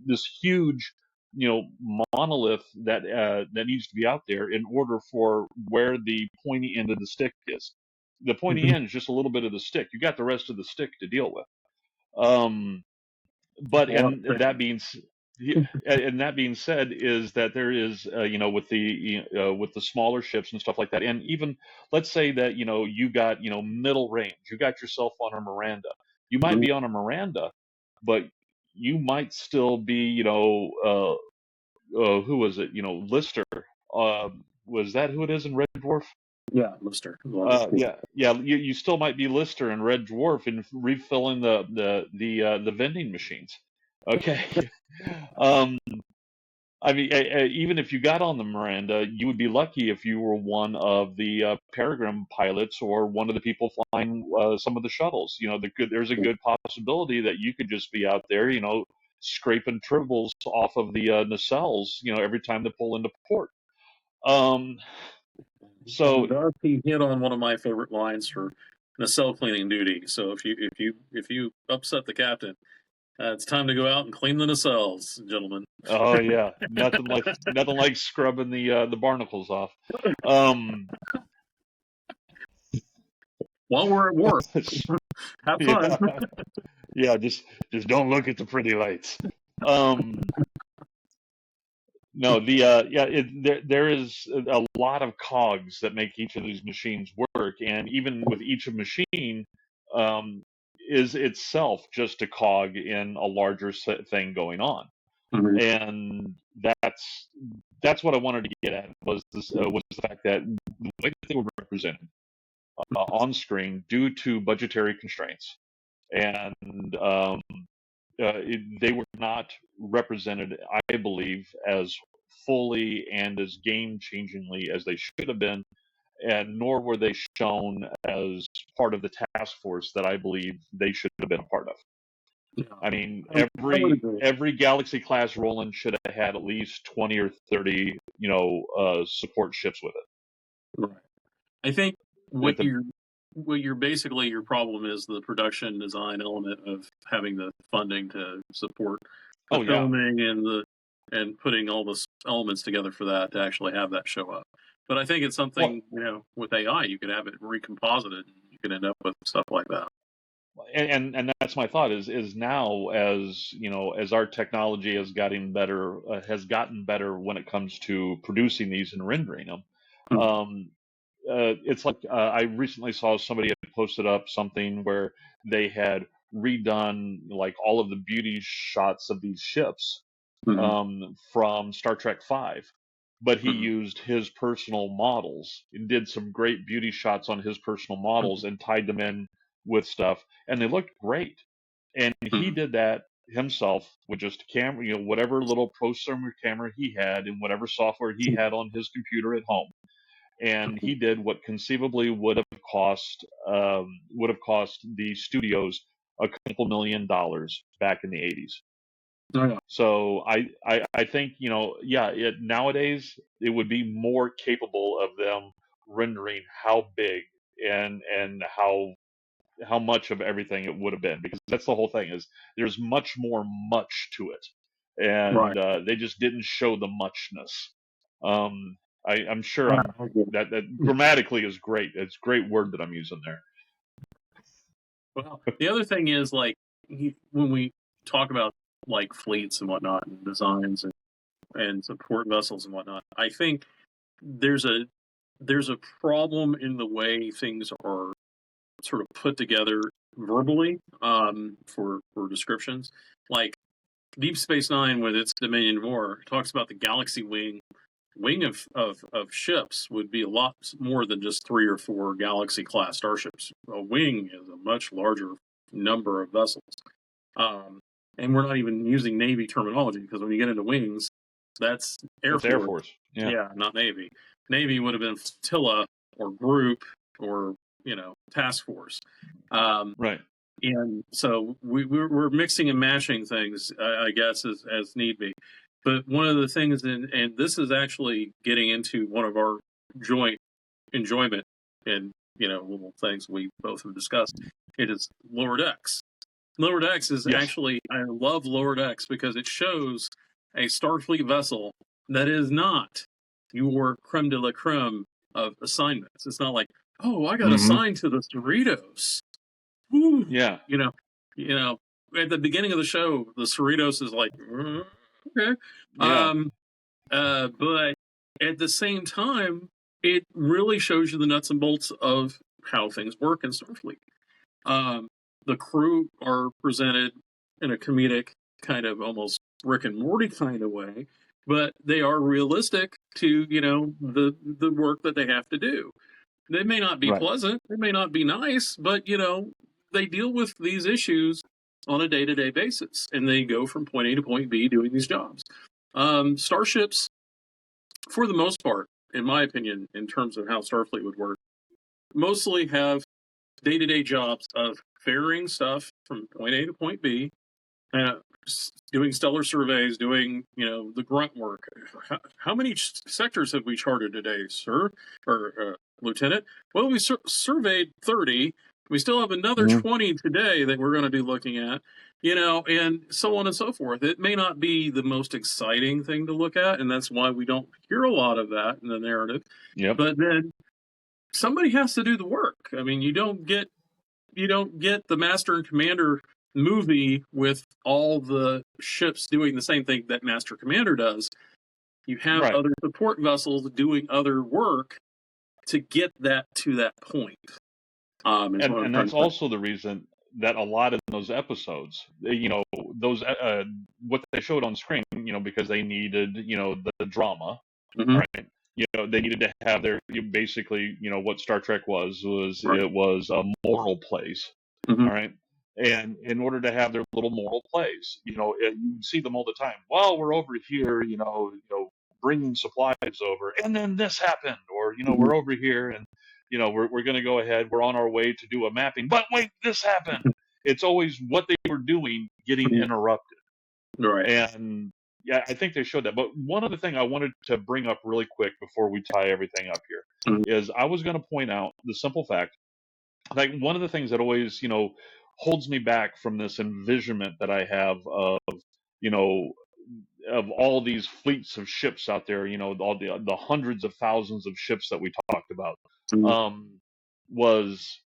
this huge monolith that needs to be out there in order for where the pointy end of the stick is. The pointy Mhm. end is just a little bit of the stick. You got the rest of the stick to deal with. Um, That's but a lot of things. and that being said, is that there is with the smaller ships and stuff like that, and even let's say that you got middle range, you got yourself on a Miranda. You might Mhm. be on a Miranda, but you might still be who was it? Lister. Was that who it is in Red Dwarf? Yeah, Lister. Well, Yeah. You still might be Lister and Red Dwarf and refilling the vending machines. Okay. um, I mean, even if you got on the Miranda, you would be lucky if you were one of the Peregrine pilots or one of the people flying some of the shuttles. There's a good possibility that you could just be out there, scraping tribbles off of the nacelles, every time they pull into port. Um, so, and Darcy hit on one of my favorite lines for nacelle cleaning duty. So if you upset the captain, it's time to go out and clean the nacelles, gentlemen. oh yeah, nothing like scrubbing the barnacles off. Um, While we're at war, have fun. yeah, yeah, just don't look at the pretty lights. Um, no, there is a lot of cogs that make each of these machines work, and even with each machine, um, is itself just a cog in a larger thing going on, Mhm. and that's what I wanted to get at was the fact that the way that they were represented on screen due to budgetary constraints, and they were not represented, I believe, as fully and as game-changingly as they should have been, and nor were they shown as part of the task force that I believe they should have been a part of. Yeah, I mean, I would agree. every Galaxy class Roland should have had at least 20 or 30, support ships with Right. I think it. what you're basically your problem is the production design element of having the funding to support the Oh yeah, filming and putting all the elements together for that to actually have that show up. But I think it's well, something with AI you could have it recomposited and you could end up with stuff like that. and that's my thought is now, as as our technology has gotten better when it comes to producing these and rendering them. Mhm. um, it's like I recently saw somebody had posted up something where they had redone like all of the beauty shots of these ships Mhm. from Star Trek Five, but he Mhm. used his personal models and did some great beauty shots on his personal models and tied them in with stuff, and they looked great. And he Mhm. did that himself with just a camera, whatever little prosumer camera he had and whatever software he had on his computer at home. And he did what conceivably would have cost the studios a couple $1 million back in the 80s. Oh, yeah. So I think nowadays it would be more capable of them rendering how big and how much of everything it would have been, because that's the whole thing, is there's much to it, Right. and they just didn't show the muchness. I'm sure Yeah, I'm I agree. that grammatically is great. It's a great word that I'm using there. Well, the other thing is like when we talk about like fleets and whatnot and designs and support vessels and whatnot, I think there's a there's a problem in the way things are sort of put together verbally for descriptions. Like Deep Space Nine with its Dominion War talks about the Galaxy wing of ships would be a lot more than just 3 or 4 Galaxy class starships. A wing is a much larger number of vessels. Um, and we're not even using Navy terminology because when you get into wings, that's Air That's Air Force. Force. Yeah. Yeah, not Navy. Navy would have been flotilla or group or task force. Um, Right. and so we're mixing and mashing things, I guess, as need be. But one of the things, and this is actually getting into one of our joint enjoyment and little things we both have discussed. It is Lower Decks. Lower Decks is Yes. actually, I love Lower Decks because it shows a Starfleet vessel that is not your creme de la creme of assignments. It's not like, oh, I got Mm-hmm. assigned to the Cerritos. Woo. Yeah. You know, at the beginning of the show, the Cerritos is like, okay. Yeah. But at the same time, it really shows you the nuts and bolts of how things work in Starfleet. Um, the crew are presented in a comedic kind of almost Rick and Morty kind of way, but they are realistic to the work that they have to do. They may not be Right. pleasant, they may not be nice, but they deal with these issues on a day-to-day basis, and they go from point A to point B doing these jobs. Starships, for the most part, in my opinion, in terms of how Starfleet would work, mostly have day-to-day jobs of ferrying stuff from point A to point B, uh, doing stellar surveys, doing the grunt work. How many sectors have we charted today, sir or lieutenant? Well, we surveyed 30. We still have another Mm-hmm. 20 today that we're going to be looking at. And so on and so forth. It may not be the most exciting thing to look at, and that's why we don't hear a lot of that in the narrative. Yep. But then somebody has to do the work. I mean, you don't get the Master and Commander movie with all the ships doing the same thing that Master Commander does. You have Right. other support vessels doing other work to get that to that point. And that's also the reason that a lot of those episodes, those what they showed on screen, because they needed, the drama, Mm-hmm. right? They needed to have basically, what Star Trek was Right. it was a moral plays, Mm-hmm. all right? And in order to have their little moral plays, you see them all the time. Well, we're over here, bringing supplies over, and then this happened, or Mm-hmm. we're over here, and we're going to go ahead. We're on our way to do a mapping, but wait, this happened. It's always what they were doing getting interrupted, Right. and yeah, I think they showed that. But one other thing I wanted to bring up really quick before we tie everything up here Mm-hmm. is I was going to point out the simple fact, like one of the things that always holds me back from this envisionment that I have of you know of all these fleets of ships out there, all the hundreds of thousands of ships that we talked about, um, was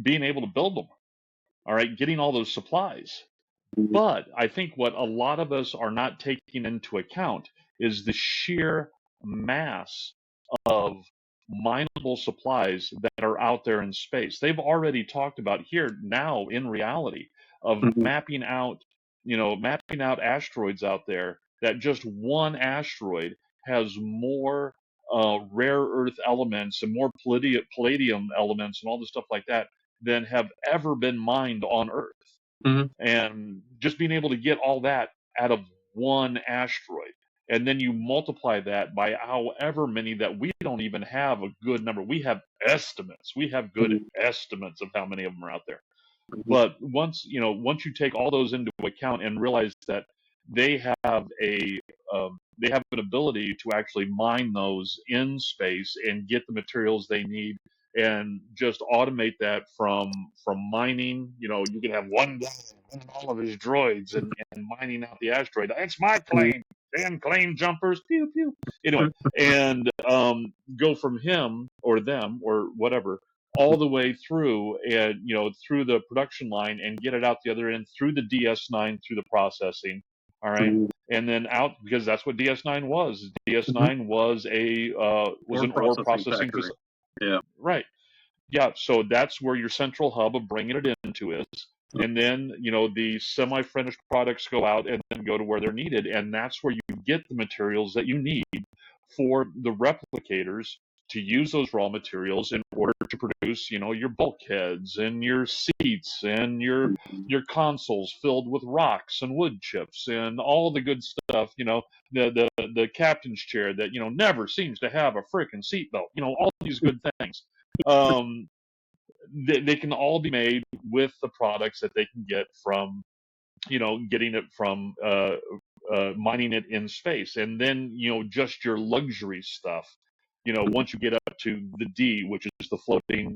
being able to build them. All right, getting all those supplies. But I think what a lot of us are not taking into account is the sheer mass of mineable supplies that are out there in space. They've already talked about here now in reality of Mm-hmm. mapping out asteroids out there, that just one asteroid has more rare earth elements and more palladium elements and all the stuff like that than have ever been mined on Earth. Mm-hmm. And just being able to get all that out of one asteroid, and then you multiply that by however many that we don't even have a good number. We have estimates. We have good estimates of how many of them are out there. But once you take all those into account and realize that they have they have an ability to actually mine those in space and get the materials they need, and just automate that from mining. You can have one guy running all of his droids and mining out the asteroid. It's my plane. And plane jumpers, pew pew. Anyway, and go from him or them or whatever all the way through, and through the production line, and get it out the other end through the DS9, through the processing. All right, and then out, because that's what DS9 was. DS9 was an ore processing facility. Yeah. Right. Yeah. So that's where your central hub of bringing it into is. And then, the semi-finished products go out and then go to where they're needed. And that's where you get the materials that you need for the replicators to use those raw materials in order to produce, your bulkheads and your seats and your consoles filled with rocks and wood chips and all the good stuff, the captain's chair that, never seems to have a freaking seatbelt, all these good things. They can all be made with the products that they can get from, getting it from mining it in space. And then, just your luxury stuff, once you get up to the D, which is the floating,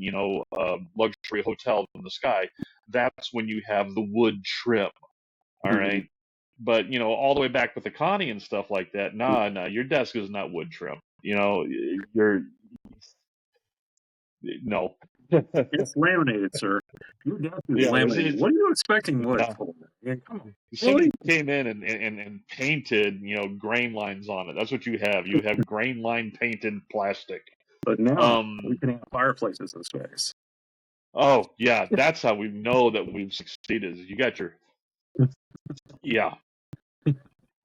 luxury hotel in the sky, that's when you have the wood trim. All right. But all the way back with the Connie and stuff like that. Nah, your desk is not wood trim. You're no. It's laminated, sir. Your desk is Yeah, laminated. What are you expecting wood yeah. for? Yeah, come on. Somebody Really? came in and painted, grain lines on it. That's what you have. You have grain line painted plastic. But now we Um, can have fireplaces in space. oh yeah, that's how we know that we've succeeded. You got your yeah.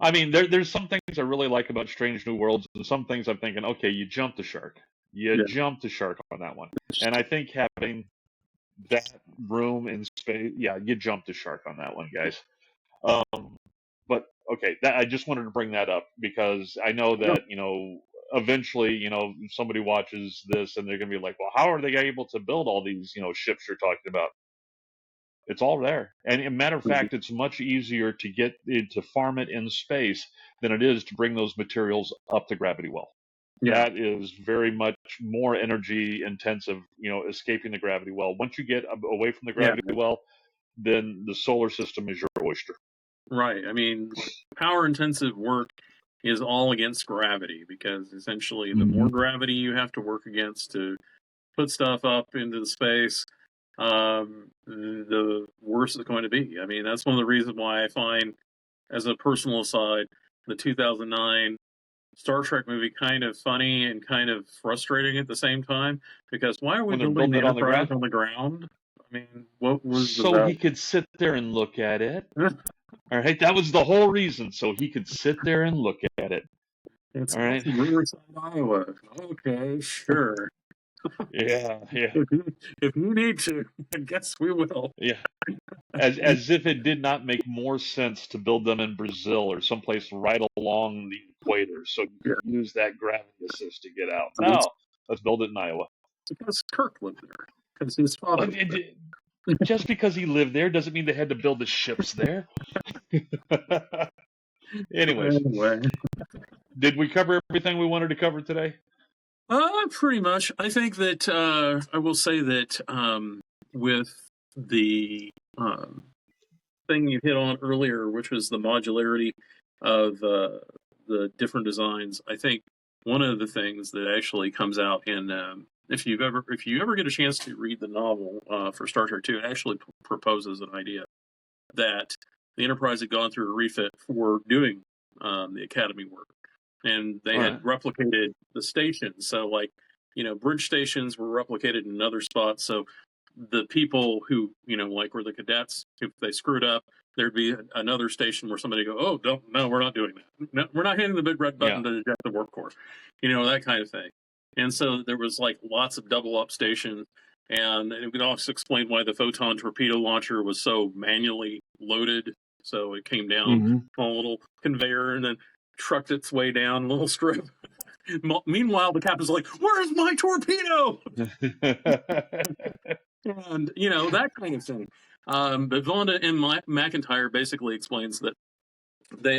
I mean, there's some things I really like about Strange New Worlds, and some things I'm thinking, okay, you jumped the shark. You Yeah. jumped the shark on that one. And I think having that room in space, yeah, you jumped the shark on that one, guys. But okay, I just wanted to bring that up because I know No, that eventually somebody watches this and they're going to be like, well, how are they able to build all these ships you're talking about? It's all there, and a matter of fact, it's much easier to get to farm it in space than it is to bring those materials up the gravity well. yeah, That is very much more energy intensive, escaping the gravity well. Once you get away from the yeah, gravity well, then the solar system is your oyster. right. I mean, power intensive work is all against gravity because essentially the more Mm-hmm. gravity you have to work against to put stuff up into the space, the worse it's going to be. I mean, that's one of the reasons why I find, as a personal aside, the 2009 Star Trek movie kind of funny and kind of frustrating at the same time. Because why are we When they're building building the it on the Enterprise ground, on the ground? I mean, what was the so he value? could sit there and look at it. All right, that was the whole reason, so he could sit there and look at it. It's All right, Riverside, Iowa. Okay, sure. yeah, yeah, If you need to, I guess we will. yeah. As if it did not make more sense to build them in Brazil or someplace right along the equator, so you Yeah, could use that gravity assist to get out. it's No, let's build it in Iowa. because Kirk lived there. Because his father lived there. Just because he lived there doesn't mean they had to build the ships there. Anyways, Anyway, did we cover everything we wanted to cover today? pretty much. I think that I will say that with the thing you hit on earlier, which was the modularity of the different designs, I think one of the things that actually comes out in if you ever get a chance to read the novel for Star Trek 2, it actually proposes an idea that the Enterprise had gone through a refit for doing the Academy work, and they All had right. replicated the stations. So, like, bridge stations were replicated in other spots. So the people who, like, were the cadets, if they screwed up, there'd be another station where somebody go, oh, no, we're not doing that. No, we're not hitting the big red button Yeah. to eject the warp core, that kind of thing. And so there was like lots of double up stations. And it would also explain why the photon torpedo launcher was so manually loaded. So it came down Mm-hmm. on a little conveyor and then trucked its way down a little strip. Meanwhile, the captain's like, where's my torpedo? And, that kind of thing. But Vonda and McIntyre basically explains that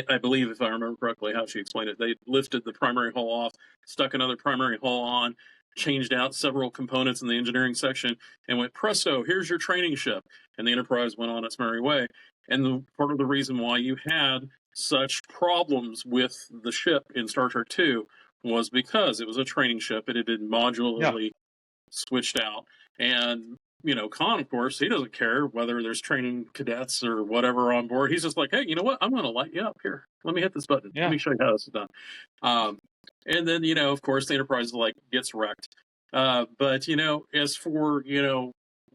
I believe, if I remember correctly, how she explained it, they lifted the primary hull off, stuck another primary hull on, changed out several components in the engineering section, and went, presto, here's your training ship. And the Enterprise went on its merry way. And part of the reason why you had such problems with the ship in Star Trek II was because it was a training ship. It had been modularly switched out. And Khan, of course, he doesn't care whether there's training cadets or whatever on board. He's just like, hey, you know what? I'm going to light you up here. Let me hit this button. Let me show you how this is done. And then, of course, the Enterprise gets wrecked. But as for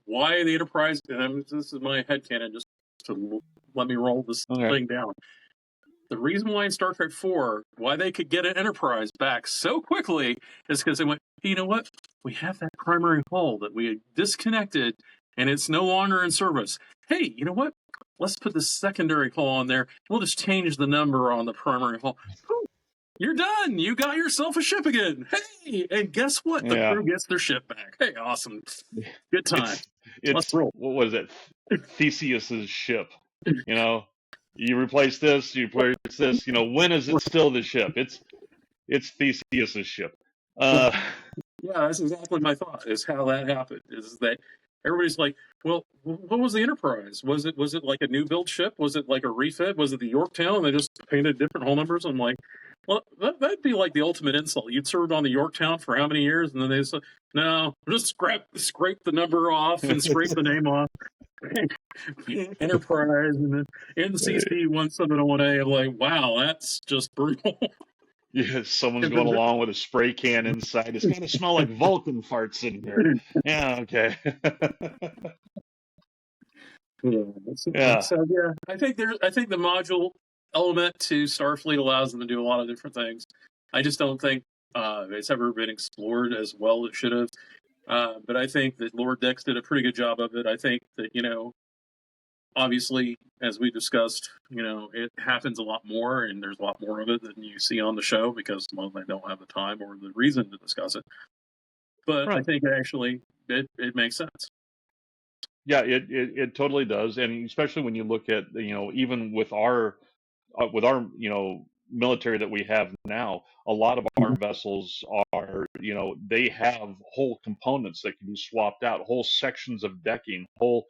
why the Enterprise, this is my headcanon, just to let me roll this thing down. The reason why in Star Trek IV, why they could get an Enterprise back so quickly is because they went, hey, you know what? We have that primary hull that we had disconnected, and it's no longer in service. Hey, you know what? Let's put the secondary hull on there. We'll just change the number on the primary hull. Whew, you're done. You got yourself a ship again. Hey, and guess what? The crew gets their ship back. Hey, awesome. Good time. Let's roll. What was it? Theseus's ship. You replace this, you replace this. When is it still the ship? It's Theseus's ship. Yeah, that's exactly my thought. Is how that happened. Is that everybody's like, well, what was the Enterprise? Was it like a new build ship? Was it like a refit? Was it the Yorktown? And they just painted different hull numbers. I'm like, well, that'd be like the ultimate insult. You'd served on the Yorktown for how many years? And then they said, no, just scrape the number off and scrape the name off. Enterprise and then NCC 1701A. I'm like, wow, that's just brutal. Yeah, someone's going along with a spray can inside. It's gonna smell like Vulcan farts in here. Yeah, okay. Yeah. So yeah, I think the module element to Starfleet allows them to do a lot of different things. I just don't think it's ever been explored as well as it should have. But I think that Lord Dix did a pretty good job of it. I think that, obviously, as we discussed, it happens a lot more, and there's a lot more of it than you see on the show because, well, they don't have the time or the reason to discuss it. But I Right. think actually it makes sense. Yeah, it totally does, and especially when you look at, even with our military that we have now, a lot of our vessels are, they have whole components that can be swapped out, whole sections of decking, whole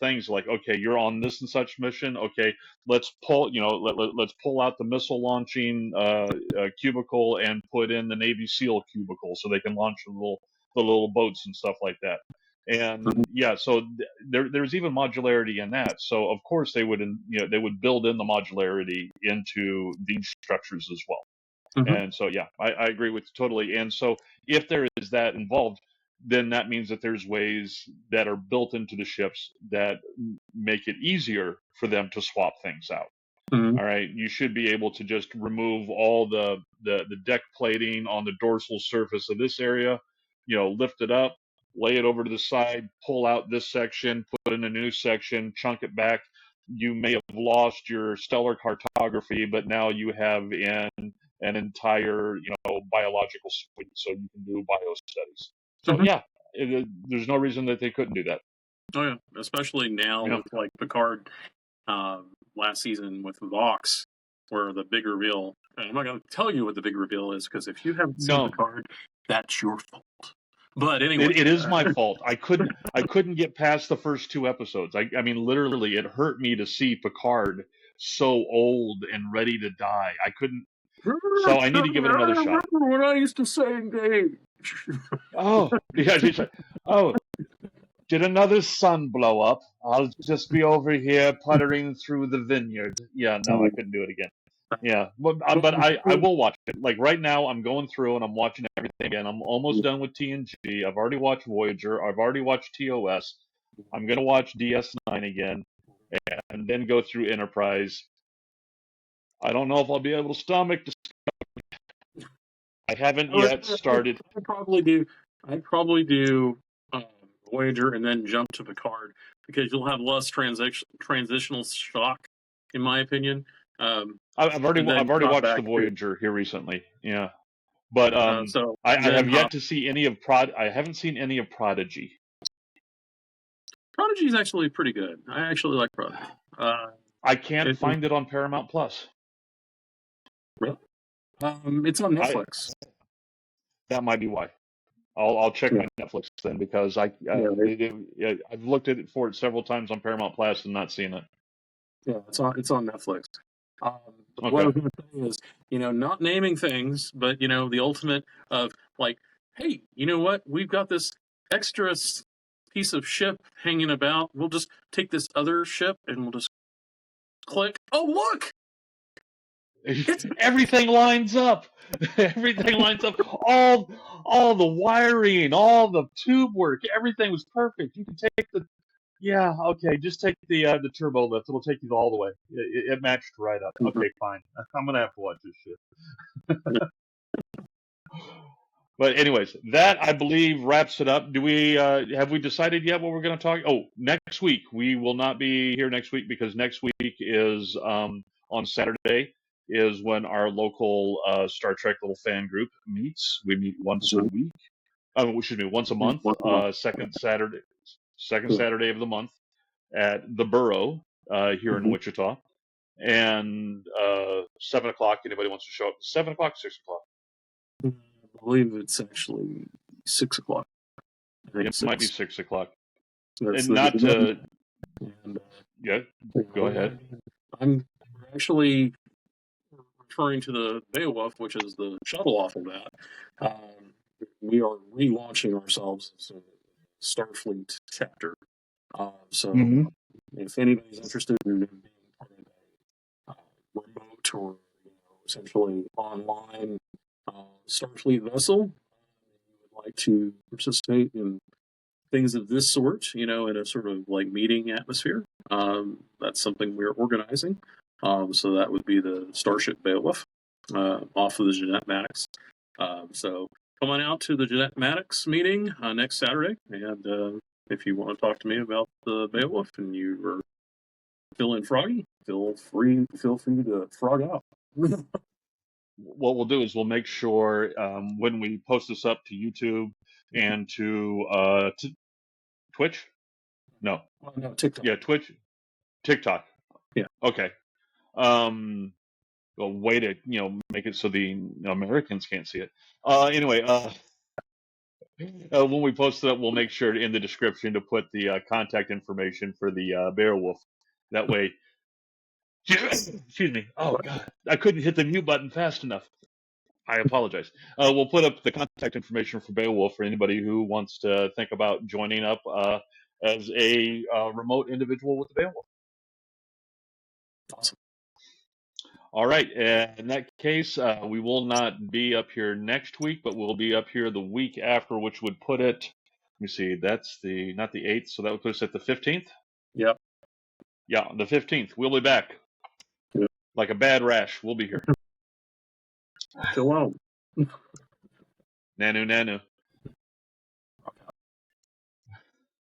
things like, okay, you're on this and such mission, okay, let's pull, let's pull out the missile launching cubicle and put in the Navy SEAL cubicle so they can launch the little boats and stuff like that. And yeah, so there's even modularity in that. So of course they would, they would build in the modularity into these structures as well. Mm-hmm. And so yeah, I agree with you totally. And so if there is that involved, then that means that there's ways that are built into the ships that make it easier for them to swap things out. Mm-hmm. All right, you should be able to just remove all the deck plating on the dorsal surface of this area, lift it up, lay it over to the side, pull out this section, put in a new section, chunk it back. You may have lost your stellar cartography, but now you have in an entire, biological suite, so you can do bio studies. So yeah, there's no reason that they couldn't do that. Oh yeah, especially now with like Picard last season with Vox, where the big reveal. I'm not going to tell you what the big reveal is because if you haven't seen Picard, that's your fault. But anyway, it is my fault. I couldn't get past the first two episodes. I mean, literally, it hurt me to see Picard so old and ready to die. I couldn't. So I need to give it another shot. Remember what I used to say, Dave? Oh, yeah. Oh, did another sun blow up? I'll just be over here puttering through the vineyard. Yeah, no, I couldn't do it again. Yeah, but I will watch it. Like right now, I'm going through and I'm watching everything again. I'm almost done with TNG. I've already watched Voyager. I've already watched TOS. I'm gonna watch DS9 again, and then go through Enterprise. I don't know if I'll be able to stomach. I haven't yet started. I'd probably do Voyager and then jump to Picard because you'll have less transitional shock, in my opinion. I've already watched the Voyager here recently. Yeah, but I have yet to see any of I haven't seen any of Prodigy. Prodigy is actually pretty good. I actually like Prodigy. I can't find it on Paramount Plus. Really? It's on Netflix. That might be why. I'll check my Netflix then because I've looked at it several times on Paramount Plus and not seen it. Yeah, it's on Netflix. What I was going to say is, not naming things, but the ultimate of like, hey, you know what? We've got this extra piece of ship hanging about. We'll just take this other ship and we'll just click. Oh, look! Everything lines up. Everything lines up. All the wiring, all the tube work, everything was perfect. You can take just take the turbo lift. It'll take you all the way. It matched right up. Mm-hmm. Okay, fine. I'm gonna have to watch this shit. But anyways, that I believe wraps it up. Do we have we decided yet what we're going to talk? Oh, next week we will not be here next week because next week is on Saturday is when our local Star Trek little fan group meets. We meet once a week. Once a month. Second Saturday of the month at the Burrow here in Wichita, and 7 o'clock. Anybody wants to show up? 7 o'clock, 6 o'clock. I believe it's actually 6 o'clock. It might be 6 o'clock. That's And the not to, and yeah, go ahead. I'm actually referring to the Beowulf, which is the shuttle off of that. We are relaunching ourselves as a Starfleet chapter. So Mm-hmm. if anybody's interested in being part of a remote or essentially online Starfleet vessel, you would like to participate in things of this sort, in a sort of like meeting atmosphere. That's something we're organizing. So that would be the Starship Beowulf off of the Jeanette Maddox. So come on out to the Jeanette Maddox meeting next Saturday, and if you want to talk to me about the Beowulf and you are feeling froggy, feel free to frog out. What we'll do is we'll make sure when we post this up to YouTube and to Twitch. No, No, TikTok. yeah, Twitch, TikTok. Yeah. Okay. A way to make it so the Americans can't see it. Anyway, when we post it up, we'll make sure in the description to put the contact information for the Beowulf. That way, excuse me. Oh God, I couldn't hit the mute button fast enough. I apologize. We'll put up the contact information for Beowulf for anybody who wants to think about joining up as a remote individual with the Beowulf. Awesome. All right. In that case, we will not be up here next week, but we'll be up here the week after, which would put it. Let me see. That's not the 8th, so that would put us at the 15th. Yep. Yeah, the 15th. We'll be back. Yep. Like a bad rash, we'll be here. Shalom. Nanu, nanu.